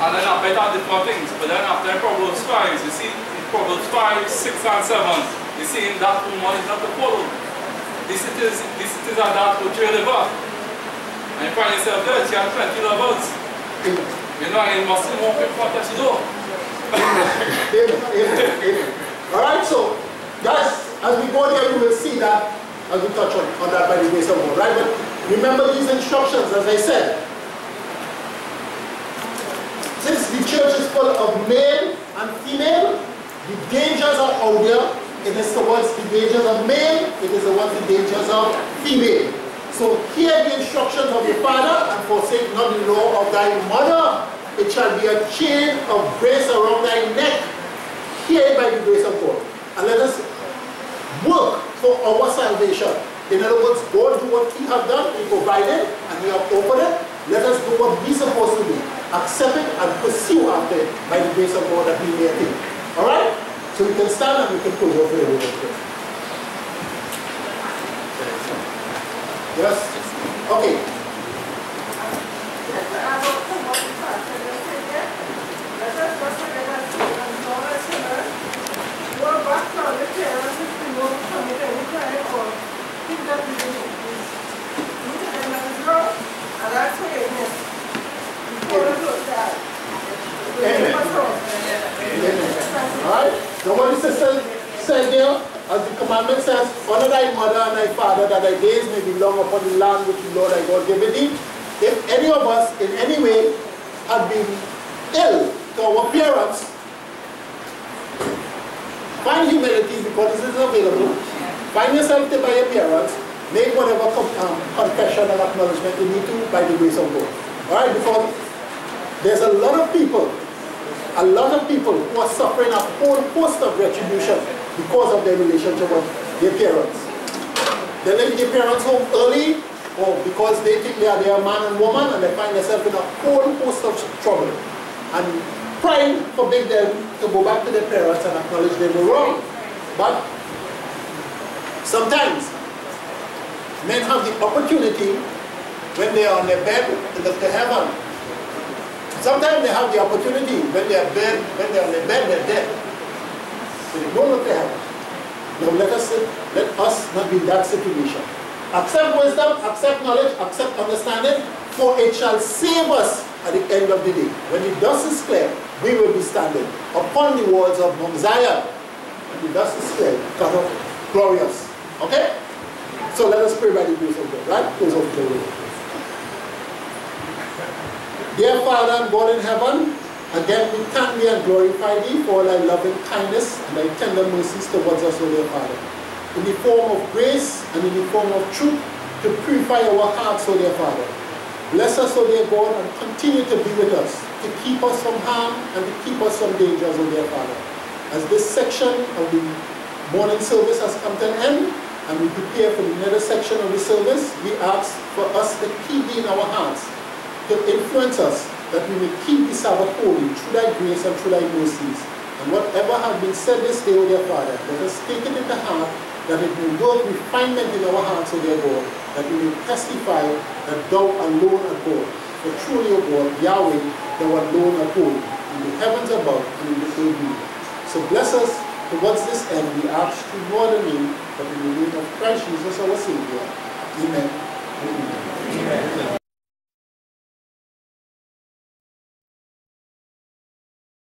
And then after that different things. But then after Proverbs 5, you see Proverbs 5, 6 and 7, you see that woman is not to follow. This is that which you live up. And you find yourself there, she has plenty of lovers. You know, you must walk in front of the door. Amen. Alright, so guys, as we go there, we will see that, as we touch on that by the grace of God, right? But remember these instructions, as I said. Since the church is full of male and female, the dangers are out there. It is towards the dangers of male, it is towards the dangers of female. So hear the instructions of your father, and forsake not the law of thy mother. It shall be a chain of grace around thy neck. Hear it by the grace of God. And let us work for our salvation. In other words, God do what he have done, he provided, and he have opened it. Let us do what we are supposed to do. Accept it and pursue after it by the grace of God that we may attain. Alright? So we can stand and we can pull over the way. Yes? Okay. Amen. Alright? Now what the sister said there, as the commandment says, honor thy mother and thy father, that thy days may be long upon the land which the Lord thy God giveth thee. If any of us in any way have been ill to our parents, find humility because this is available. Find yourself there by your parents. Make whatever confession and acknowledgement you need to by the grace of God. Alright, because there's a lot of people who are suffering a whole host of retribution because of their relationship with their parents. They leave their parents home early, or because they think they are man and woman and they find themselves in a whole host of trouble. And pride forbid them to go back to their parents and acknowledge they were wrong. But sometimes men have the opportunity when they are on their bed to look to heaven. Sometimes they have the opportunity when they are on their bed, they're dead. So they don't look to heaven. Now let us not be in that situation. Accept wisdom, accept knowledge, accept understanding, for it shall save us at the end of the day. When the dust is clear, we will be standing upon the walls of Mount Zion. When the dust is clear, God of glorious. Okay? So let us pray by the grace of God, right? Close off the word. Dear Father and God in heaven, again we thank thee and glorify thee for thy loving kindness and thy tender mercies towards us, O dear Father. In the form of grace and in the form of truth to purify our hearts, O dear Father. Bless us, O dear God, and continue to be with us, to keep us from harm and to keep us from dangers, O dear Father. As this section of the morning service has come to an end, and we prepare for another section of the service, we ask for us to keep thee in our hearts, to influence us, that we may keep the Sabbath holy through thy grace and through thy mercies. And whatever has been said this day, O dear Father, let us take it into heart, that it may work refinement in our hearts, O dear God, that we may testify that thou alone art God. For truly, O God, Yahweh, thou alone art holy, in the heavens above and in the earth beneath. So bless us towards this end, we ask through no other name, but in the name of Christ Jesus our Savior. Amen.